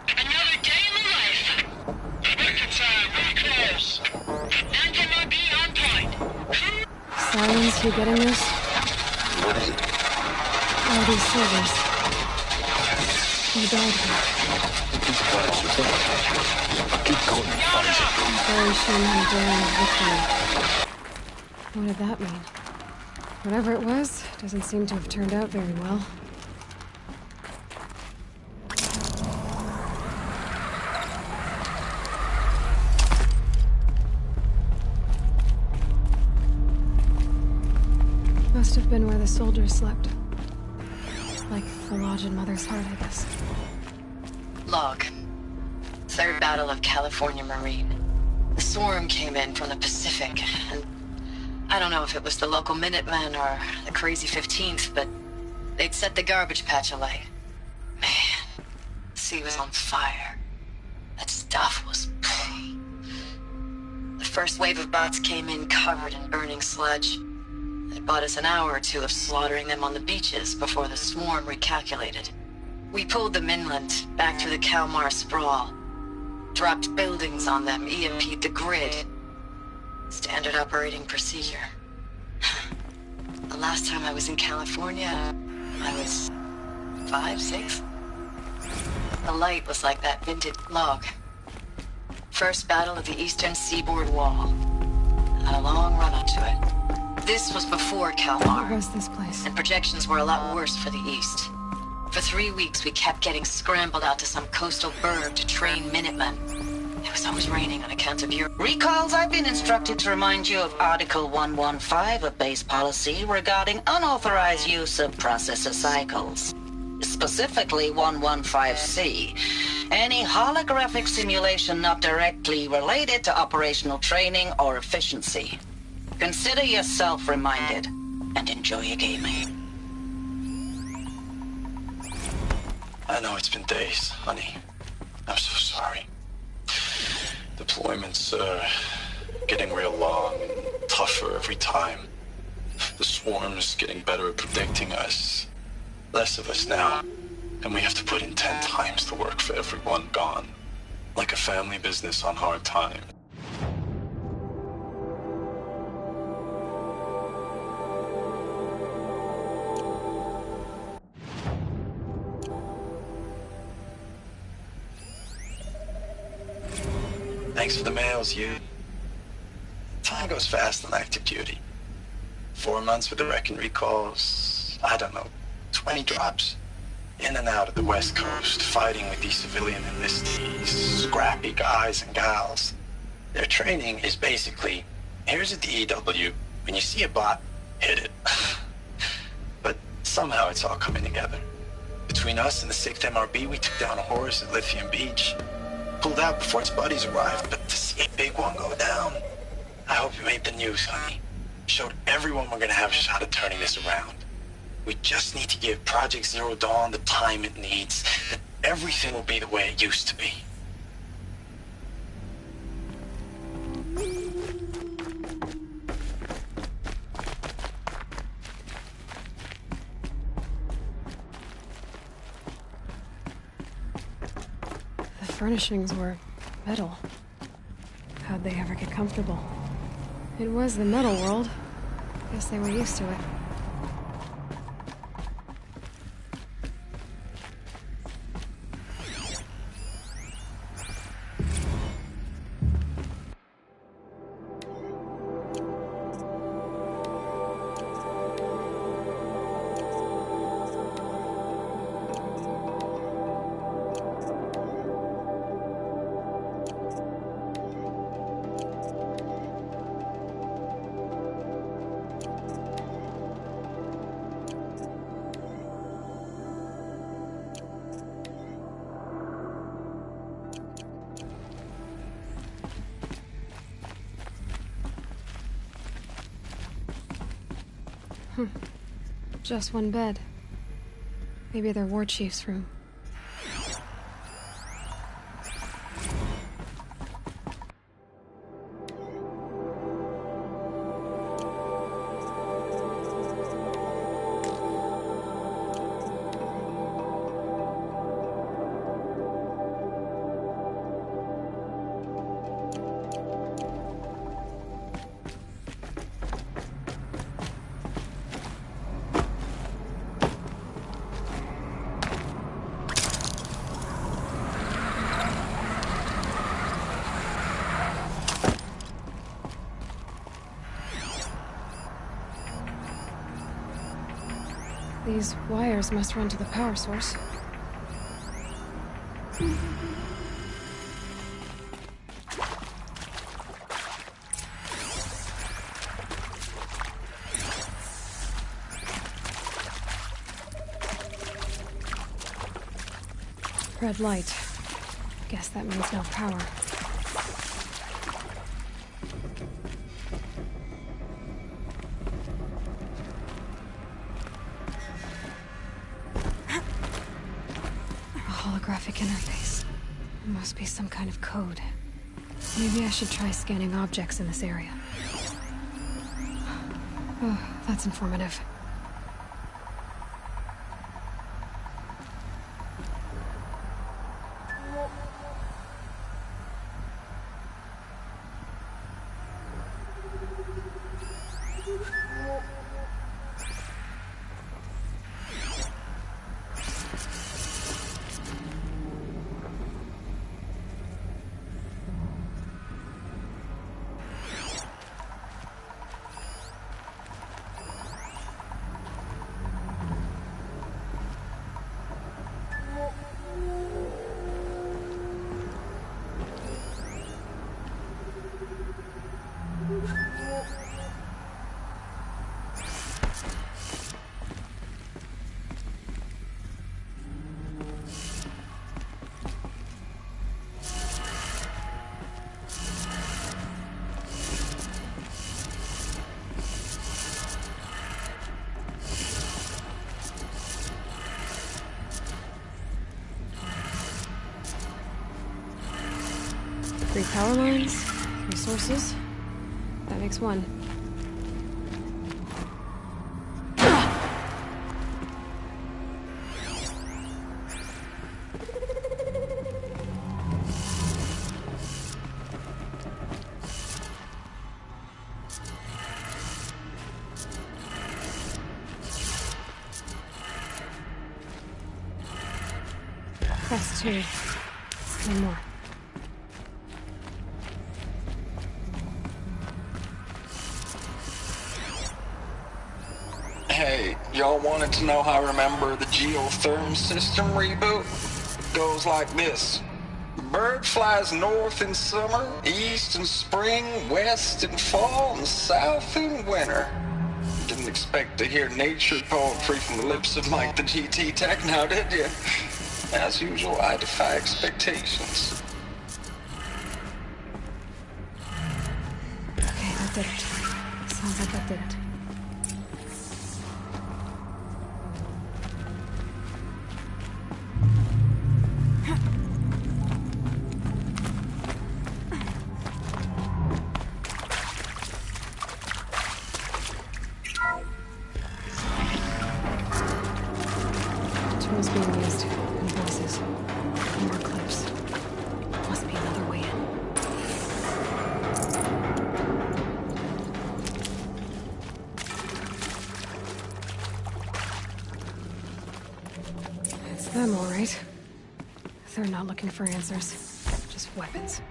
Another day in the life. Reconcile, reclose. Anti-MOB on point. Silence, you getting this? What is it? All these soldiers. They died here. Keep going. Operation Enduring Victory. What did that mean? Whatever it was, doesn't seem to have turned out very well. Must have been where the soldiers slept. Like the lodge in Mother's Heart, I guess. Log. Third Battle of California Marine. The swarm came in from the Pacific, and I don't know if it was the local Minutemen or the crazy 15th, but they'd set the garbage patch alight. Man, the sea was on fire. That stuff was... The first wave of bots came in covered in burning sludge. It bought us an hour or two of slaughtering them on the beaches before the swarm recalculated. We pulled them inland, back through the Kalmar sprawl. Dropped buildings on them, EMP'd the grid. Standard operating procedure. The last time I was in California, I was 5, 6? The light was like that vintage log. First battle of the eastern seaboard wall. Had a long run up to it. This was before Kalmar. What was this place? And projections were a lot worse for the east. For 3 weeks, we kept getting scrambled out to some coastal burg to train Minutemen. It was always raining on account of your... Recalls, I've been instructed to remind you of Article 115 of base policy regarding unauthorized use of processor cycles. Specifically 115C. Any holographic simulation not directly related to operational training or efficiency. Consider yourself reminded, and enjoy your gaming. I know it's been days, honey. I'm so sorry. Deployments are getting real long and tougher every time. The swarm's getting better at predicting us. Less of us now, and we have to put in 10 times the work for everyone gone. Like a family business on hard times. Thanks for the mails, you. Time goes fast on active duty. 4 months with the wreck and recalls, I don't know, 20 drops. In and out of the West Coast, fighting with these civilian enlistees, scrappy guys and gals. Their training is basically, here's a DEW, when you see a bot, hit it. But somehow it's all coming together. Between us and the 6th MRB, we took down a horse at Lithium Beach. Pulled out before its buddies arrived, but to see a big one go down, I hope you made the news, honey. Showed everyone we're gonna have a shot at turning this around. We just need to give Project Zero Dawn the time it needs, that everything will be the way it used to be. The furnishings were metal. How'd they ever get comfortable? It was the metal world. Guess they were used to it. Just one bed. Maybe their war chief's room. These wires must run to the power source. Red light. Guess that means no power. Holographic interface. Must be some kind of code. Maybe I should try scanning objects in this area. Oh, that's informative. Three power lines, three sources. That makes one. That's two. One more. Hey, y'all wanted to know how I remember the geotherm system reboot? Goes like this. Bird flies north in summer, east in spring, west in fall, and south in winter. Didn't expect to hear nature poetry from the lips of Mike the GT Tech now, did you? As usual, I defy expectations. Okay, that did it. Sounds like that did it. Tools being used, and voices. More clips. Must be another way in. It's them, all right. They're not looking for answers, just weapons.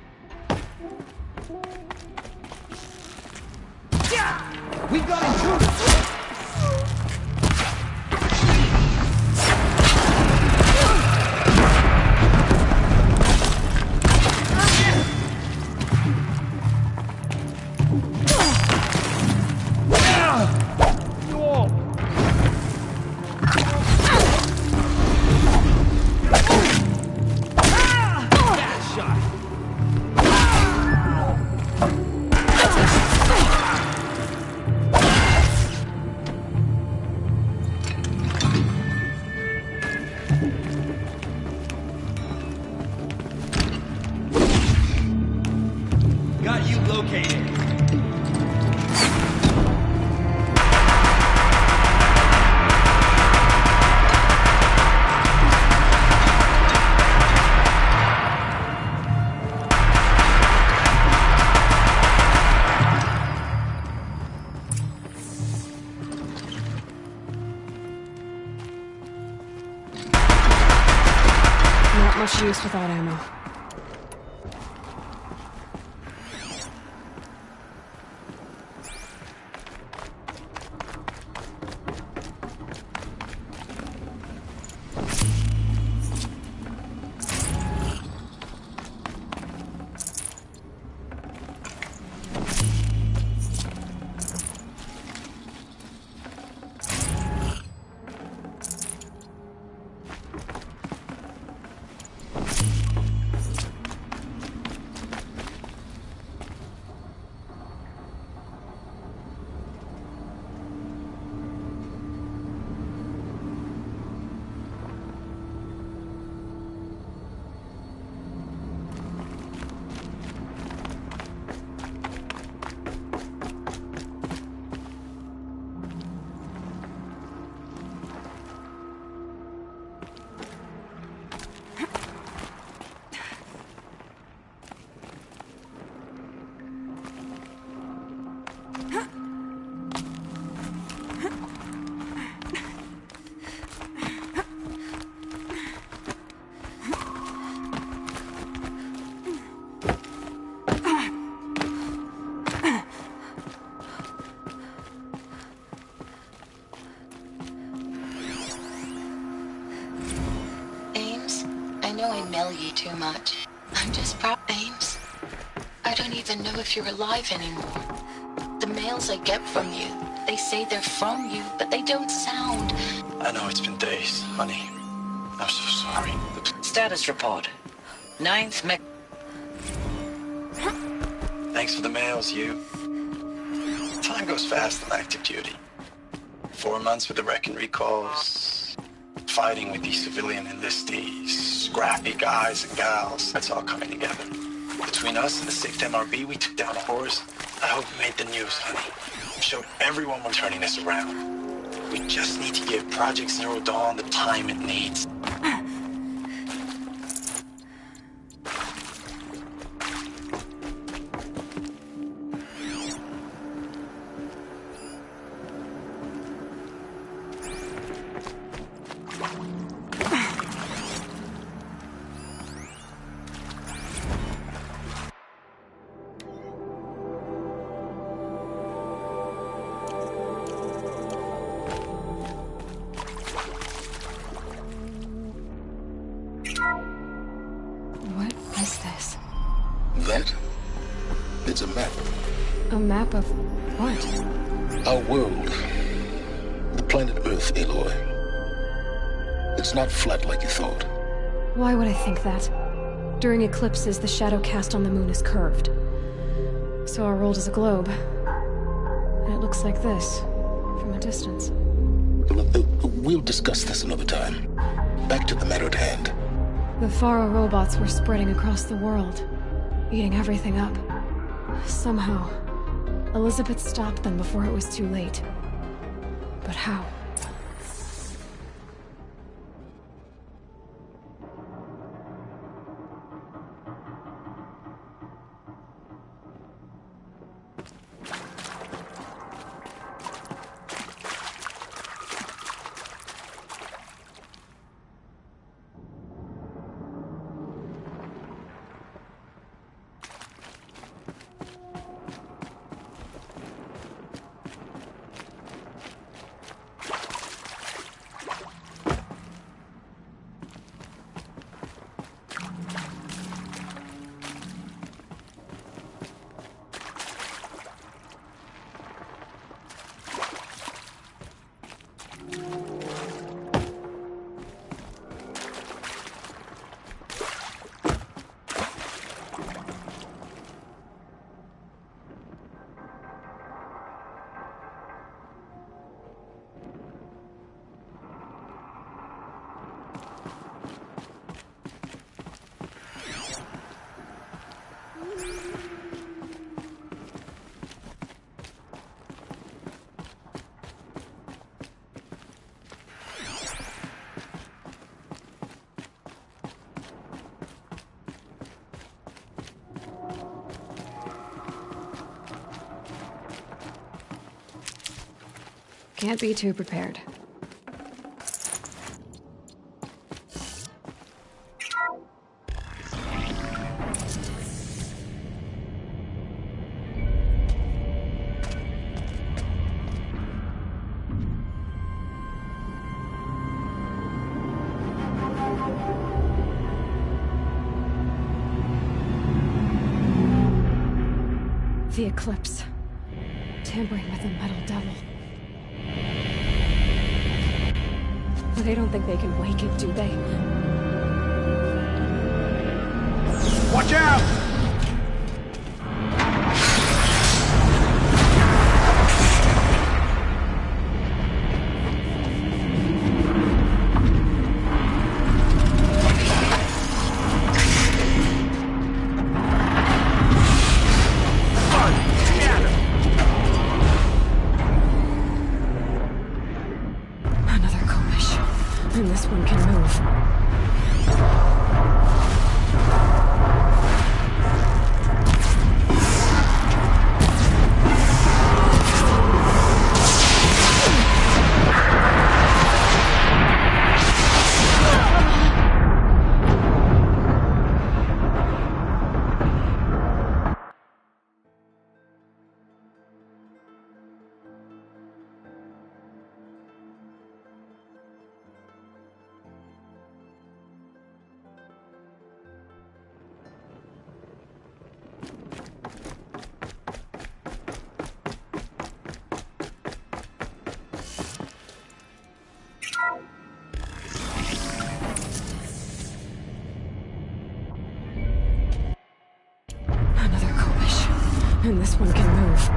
We got intruders! located. Not much use without ammo. You too much. I'm just proud, Ames. I don't even know if you're alive anymore. The mails I get from you, they say they're from you, but they don't sound. I know it's been days, honey. I'm so sorry. Status report. 9th Mech. Thanks for the mails, you. Time goes fast on active duty. 4 months with the wreck and recalls. Fighting with these civilian enlistees. Scrappy guys and gals. That's all coming together. Between us and the 6th MRB, we took down a horse. I hope we made the news, honey. Showed everyone we're turning this around. We just need to give Project Zero Dawn the time it needs. That? It's a map. A map of what? Our world. The planet Earth, Aloy. It's not flat like you thought. Why would I think that? During eclipses, the shadow cast on the moon is curved. So our world is a globe. And it looks like this, from a distance. We'll discuss this another time. Back to the matter at hand. The Faro robots were spreading across the world, eating everything up. Somehow, Elizabeth stopped them before it was too late. But how? Can't be too prepared. The Eclipse. Tampering with the Metal Devil. They don't think they can wake it, do they? Watch out! And this one can move. And this one can move.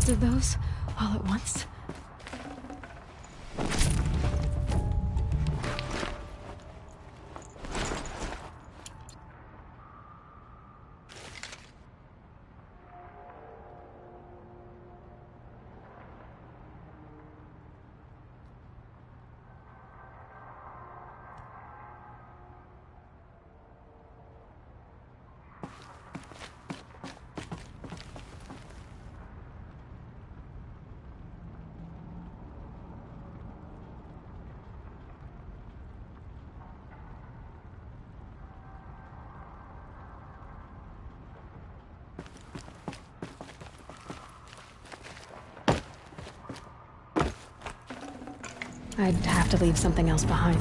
Of those all at once. I'd have to leave something else behind.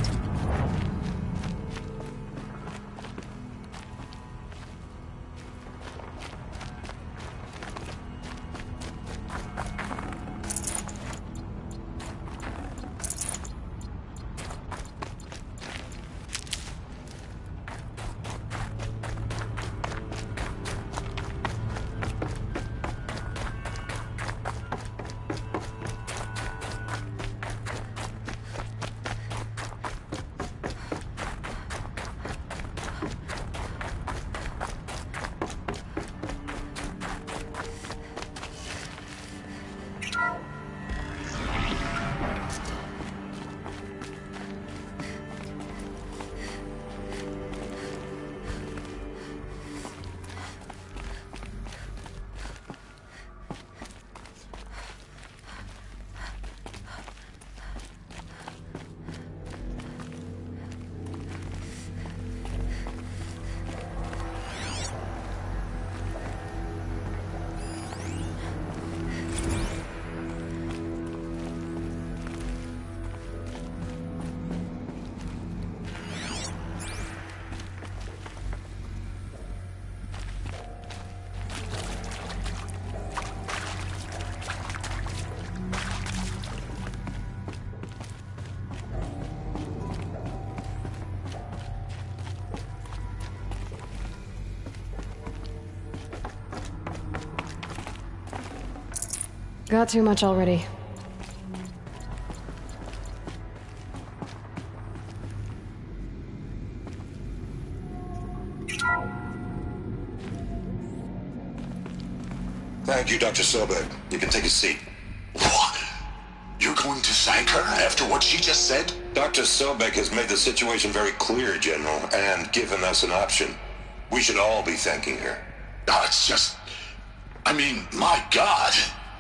Got too much already. Thank you, Dr. Sobek. You can take a seat. What? You're going to thank her after what she just said? Dr. Sobek has made the situation very clear, General, and given us an option. We should all be thanking her. No, it's just... I mean, my God.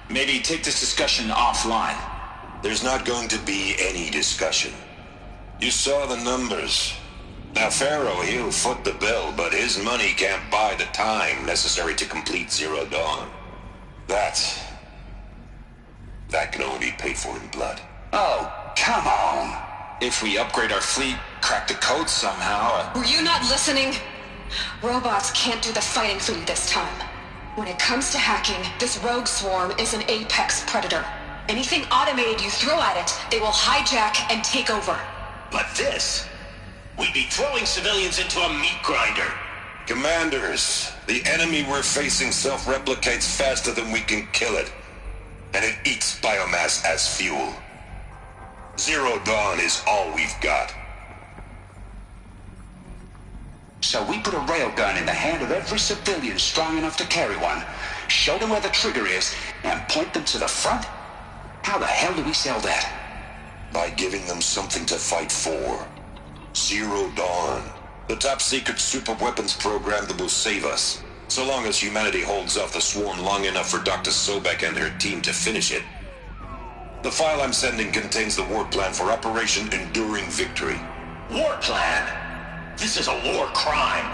Maybe take this discussion offline. There's not going to be any discussion. You saw the numbers. Now, Pharaoh, he'll foot the bill, but his money can't buy the time necessary to complete Zero Dawn. That can only be paid for in blood. Oh, come on. If we upgrade our fleet, crack the code somehow... Were you not listening? Robots can't do the fighting for you this time. When it comes to hacking, this rogue swarm is an apex predator. Anything automated you throw at it, they will hijack and take over. But this... we'd be throwing civilians into a meat grinder. Commanders, the enemy we're facing self-replicates faster than we can kill it. And it eats biomass as fuel. Zero Dawn is all we've got. So we put a railgun in the hand of every civilian strong enough to carry one, show them where the trigger is, and point them to the front? How the hell do we sell that? By giving them something to fight for. Zero Dawn. The top-secret superweapons program that will save us. So long as humanity holds off the swarm long enough for Dr. Sobek and her team to finish it. The file I'm sending contains the war plan for Operation Enduring Victory. War plan? This is a war crime.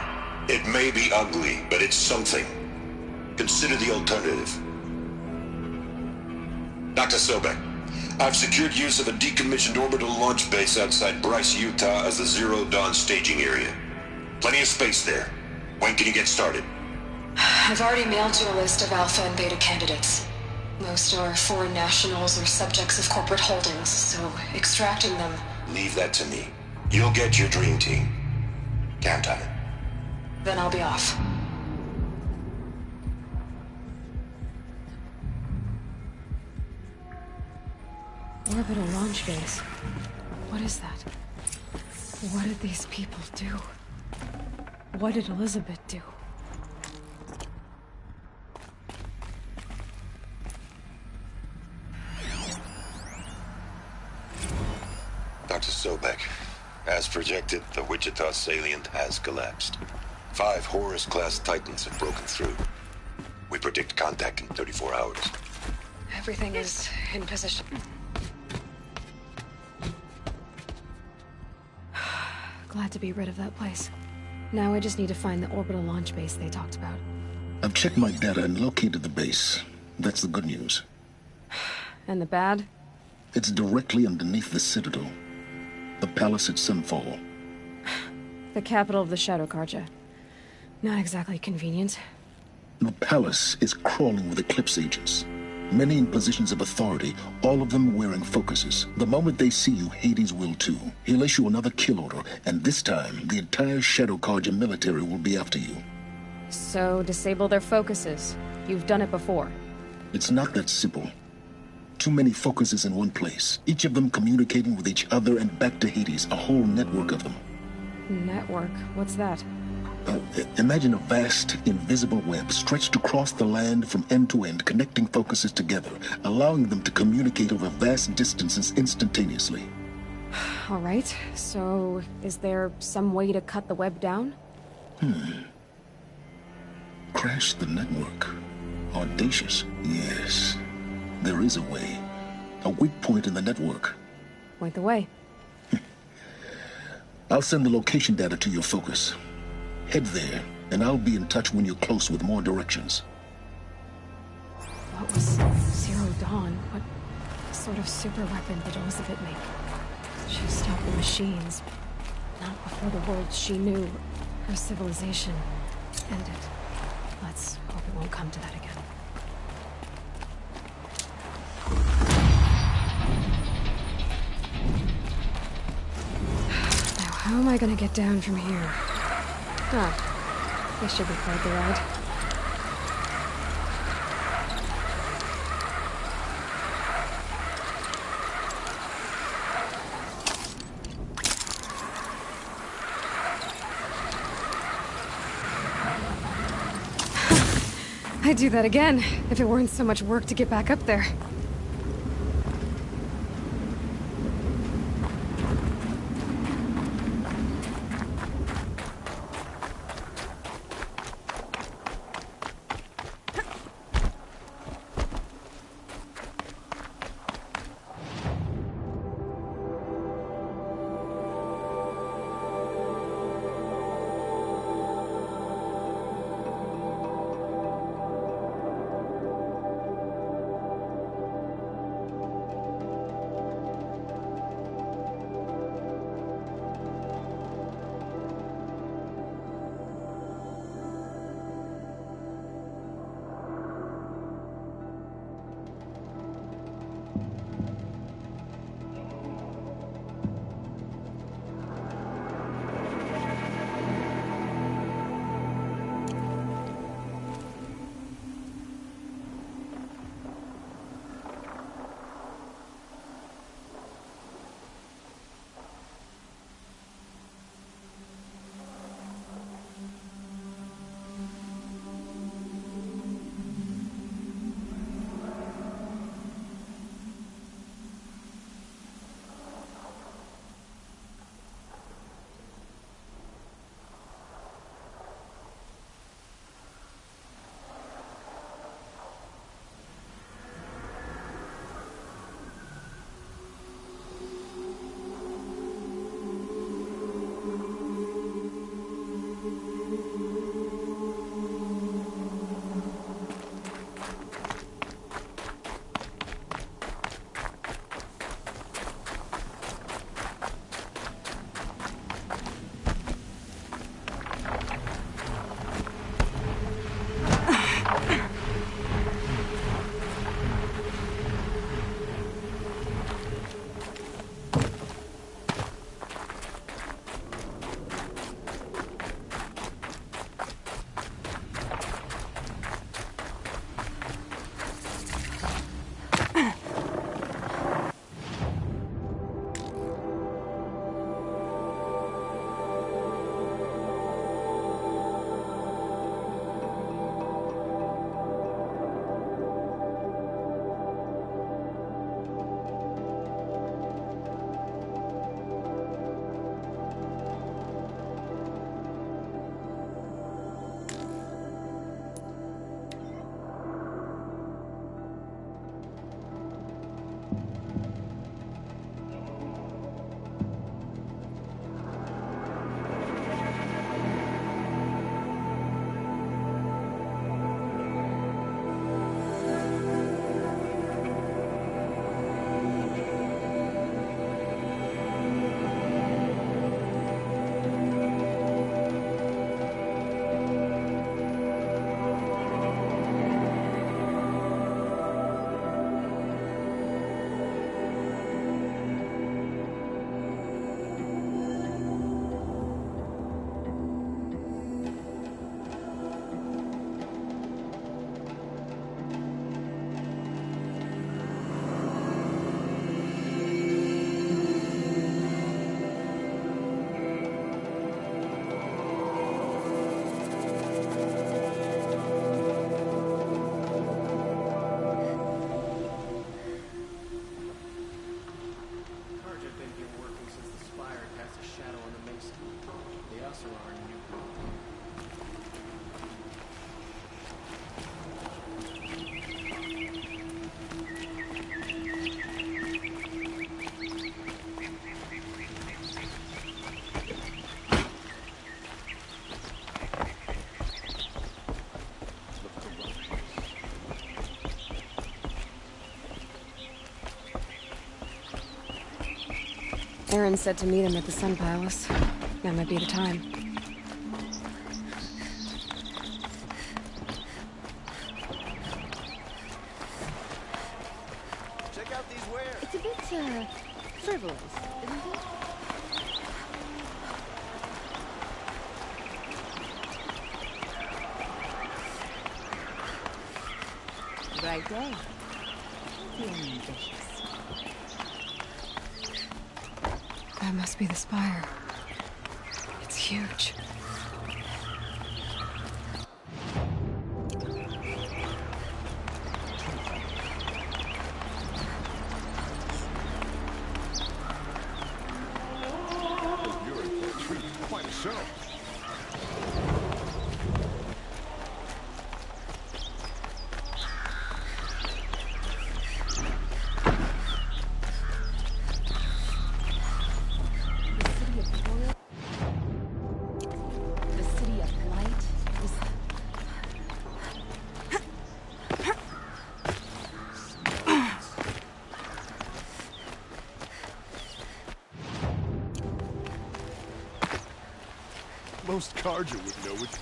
It may be ugly, but it's something. Consider the alternative. Dr. Sobek, I've secured use of a decommissioned orbital launch base outside Bryce, Utah as the Zero Dawn staging area. Plenty of space there. When can you get started? I've already mailed you a list of Alpha and Beta candidates. Most are foreign nationals or subjects of corporate holdings, so extracting them... Leave that to me. You'll get your dream team. Count on it. Then I'll be off. Orbital launch base. What is that? What did these people do? What did Elizabeth do? Dr. Sobek, as projected, the Wichita salient has collapsed. 5 Horus-class Titans have broken through. We predict contact in 34 hours. Everything is in position. Glad to be rid of that place. Now I just need to find the orbital launch base they talked about. I've checked my data and located the base. That's the good news. And the bad? It's directly underneath the Citadel. The palace at Sunfall. The capital of the Shadow Carja. Not exactly convenient. The palace is crawling with Eclipse agents. Many in positions of authority, all of them wearing focuses. The moment they see you, Hades will too. He'll issue another kill order, and this time, the entire Shadow Carja military will be after you. So, disable their focuses. You've done it before. It's not that simple. Too many focuses in one place, each of them communicating with each other and back to Hades, a whole network of them. Network? What's that? Imagine a vast, invisible web stretched across the land from end to end, connecting focuses together, allowing them to communicate over vast distances instantaneously. All right, so is there some way to cut the web down? Crash the network. Audacious. Yes, there is a way. A weak point in the network. Point the way. I'll send the location data to your focus. Head there, and I'll be in touch when you're close with more directions. What was Zero Dawn? What sort of super weapon did Elizabeth make? She stopped the machines. Not before the world she knew. Her civilization ended. Let's hope it won't come to that again. Now, how am I gonna get down from here? Ah, this should be quite the ride. I'd do that again, if it weren't so much work to get back up there. Aaron said to meet him at the Sun Palace. That might be the time. Check out these wares. It's a bit, frivolous, isn't it? Right day. Feeling ambitious. That must be the spire. It's huge. so. Most Carja would know it.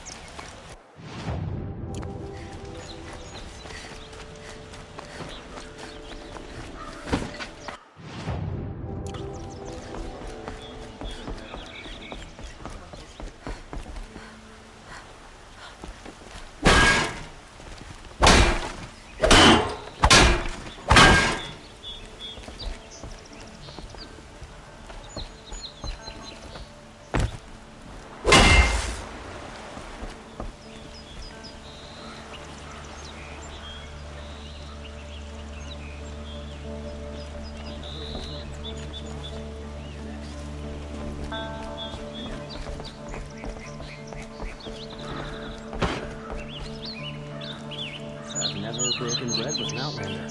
Never broken bread with an Outlander.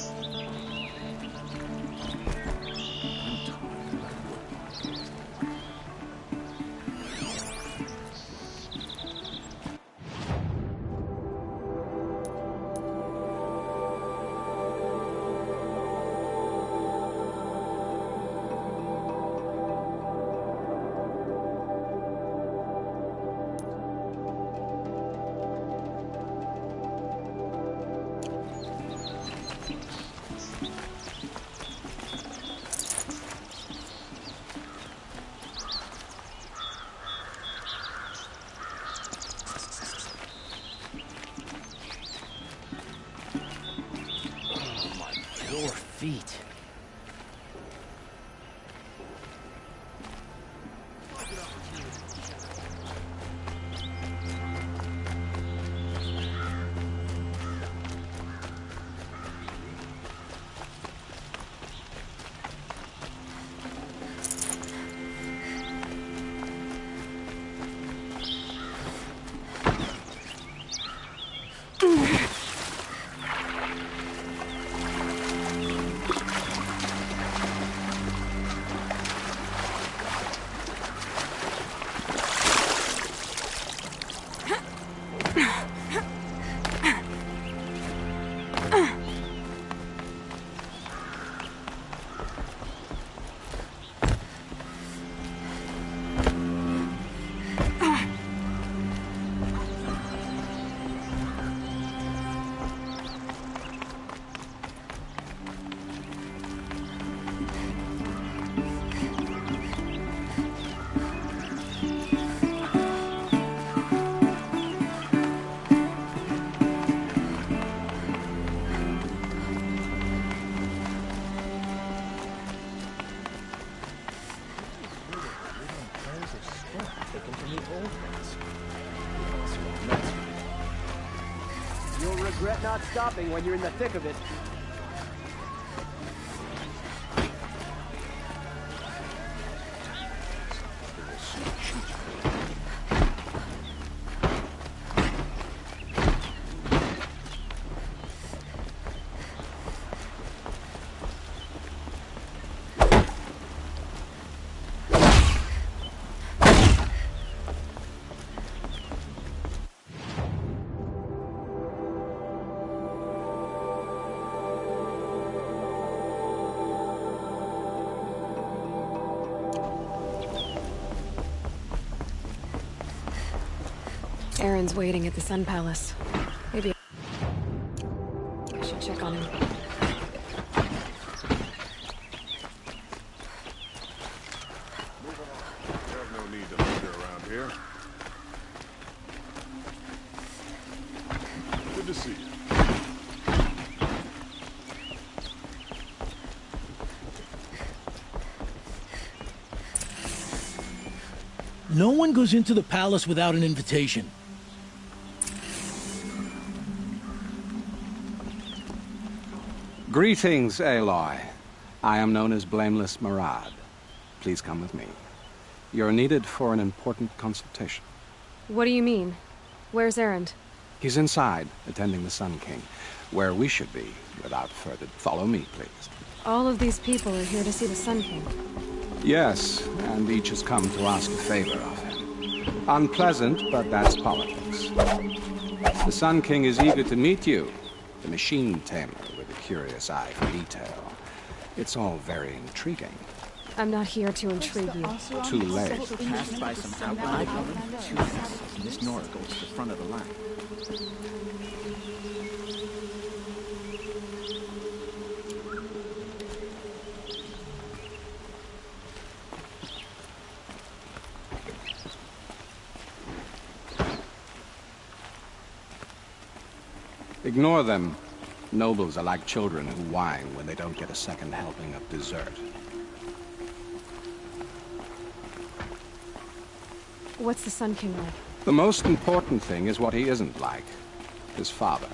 Your feet. You'll regret not stopping when you're in the thick of it. Aaron's waiting at the Sun Palace. Maybe I should check on him. There's no need to linger around here. Good to see you. No one goes into the palace without an invitation. Greetings, Aloy. I am known as Blameless Marad. Please come with me. You're needed for an important consultation. What do you mean? Where's Erend? He's inside, attending the Sun King, where we should be, without further... Follow me, please. All of these people are here to see the Sun King. Yes, and each has come to ask a favor of him. Unpleasant, but that's politics. The Sun King is eager to meet you, the machine tamer with a curious eye for detail. It's all very intriguing. I'm not here to intrigue you. Too late. Passed by some outlying two vessels, and this Nora goes to the front of the line. Ignore them. Nobles are like children who whine when they don't get a second helping of dessert. What's the Sun King like? The most important thing is what he isn't like. His father.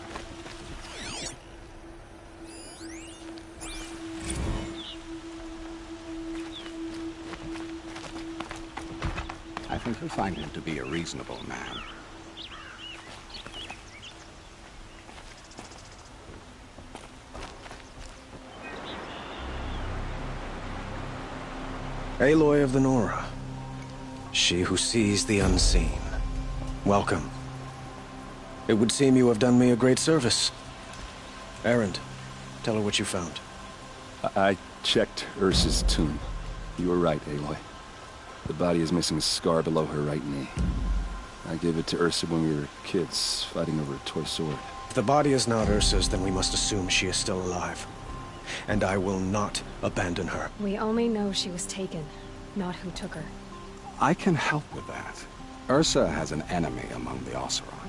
I think you'll find him to be a reasonable man. Aloy of the Nora. She who sees the unseen. Welcome. It would seem you have done me a great service. Erend, tell her what you found. I checked Ursa's tomb. You were right, Aloy. The body is missing a scar below her right knee. I gave it to Ursa when we were kids, fighting over a toy sword. If the body is not Ursa's, then we must assume she is still alive. And I will not abandon her. We only know she was taken, not who took her. I can help with that. Ursa has an enemy among the Oseram.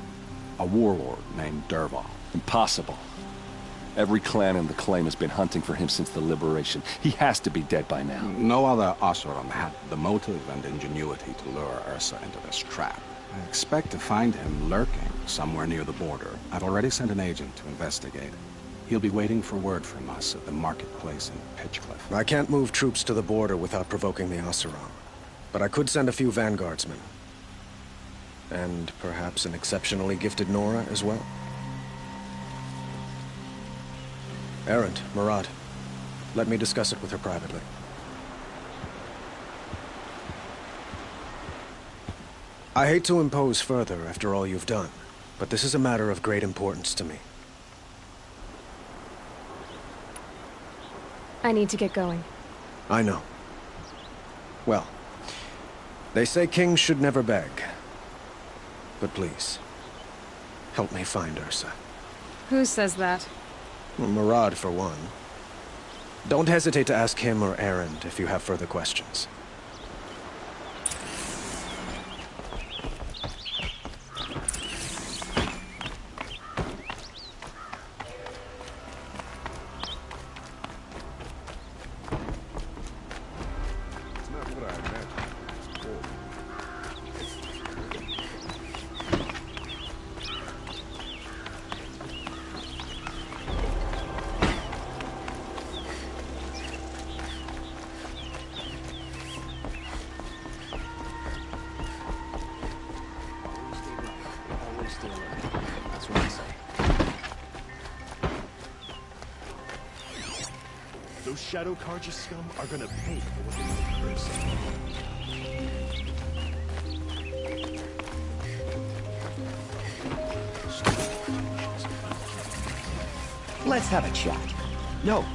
A warlord named Dervahl. Impossible. Every clan in the Claim has been hunting for him since the Liberation. He has to be dead by now. No other Oseram had the motive and ingenuity to lure Ursa into this trap. I expect to find him lurking somewhere near the border. I've already sent an agent to investigate. He'll be waiting for word from us at the marketplace in Pitchcliff. I can't move troops to the border without provoking the Oseram. But I could send a few vanguardsmen. And perhaps an exceptionally gifted Nora as well. Erend, Murad, let me discuss it with her privately. I hate to impose further after all you've done, but this is a matter of great importance to me. I need to get going. I know. Well, they say kings should never beg. But please, help me find Ursa. Who says that? Murad, for one. Don't hesitate to ask him or Erend if you have further questions. Those Shadow Carja scum are gonna pay for what they did to Ursa. Let's have a chat. No,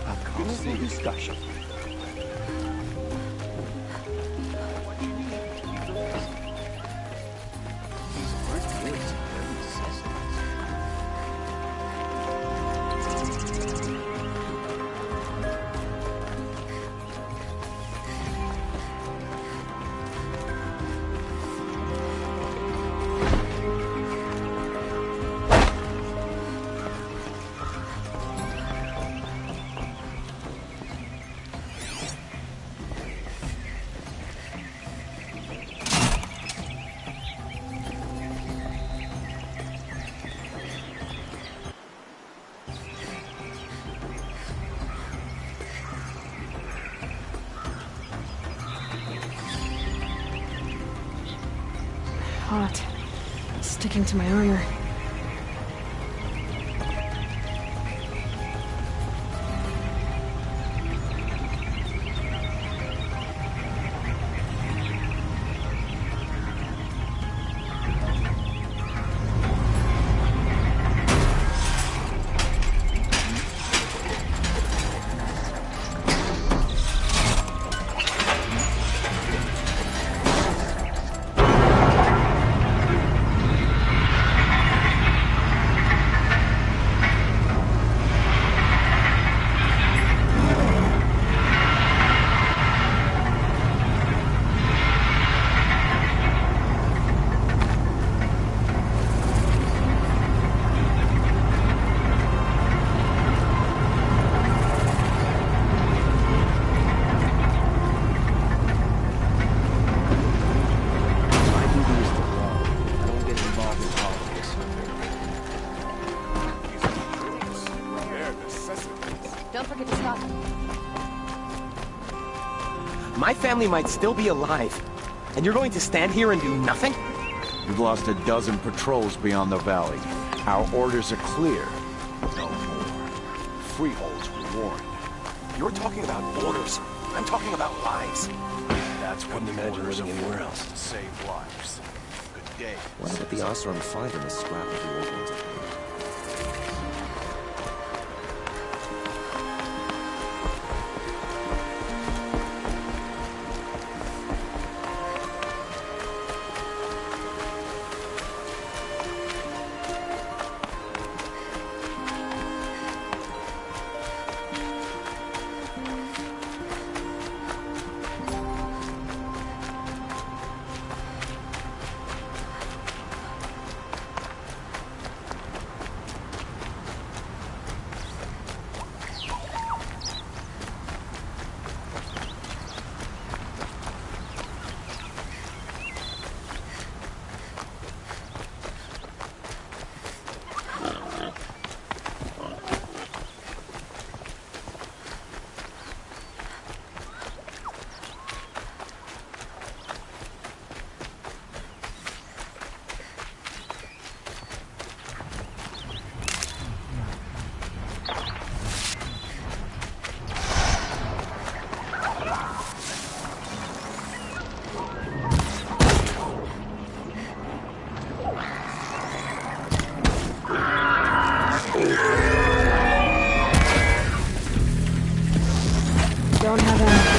a calm discussion. hot. Sticking to my armor. Don't forget to stop. My family might still be alive, and you're going to stand here and do nothing? We've lost a dozen patrols beyond the valley. Our orders are clear. No more. Freeholds were warned. You're talking about orders. I'm talking about lives. That's what the orders are anywhere for, else. to save lives. Good day. Why did the Oseram find in this scrap of the old ones? Don't have ammo.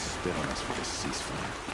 spit on us with this ceasefire.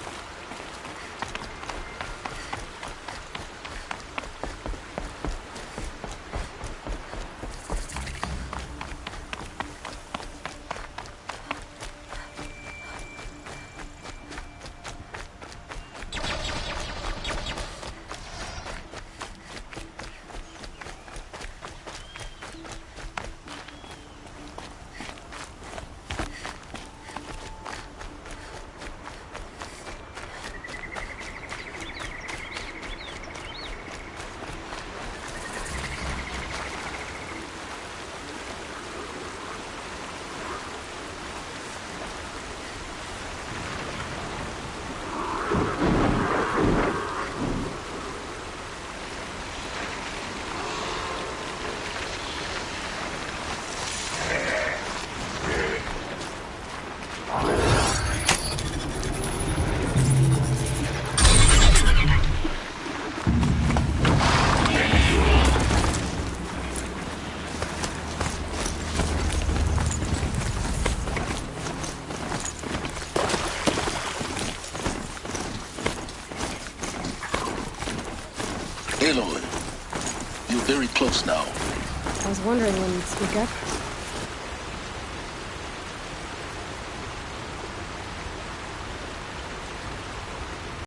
Aloy, you're very close now. I was wondering when you'd speak up.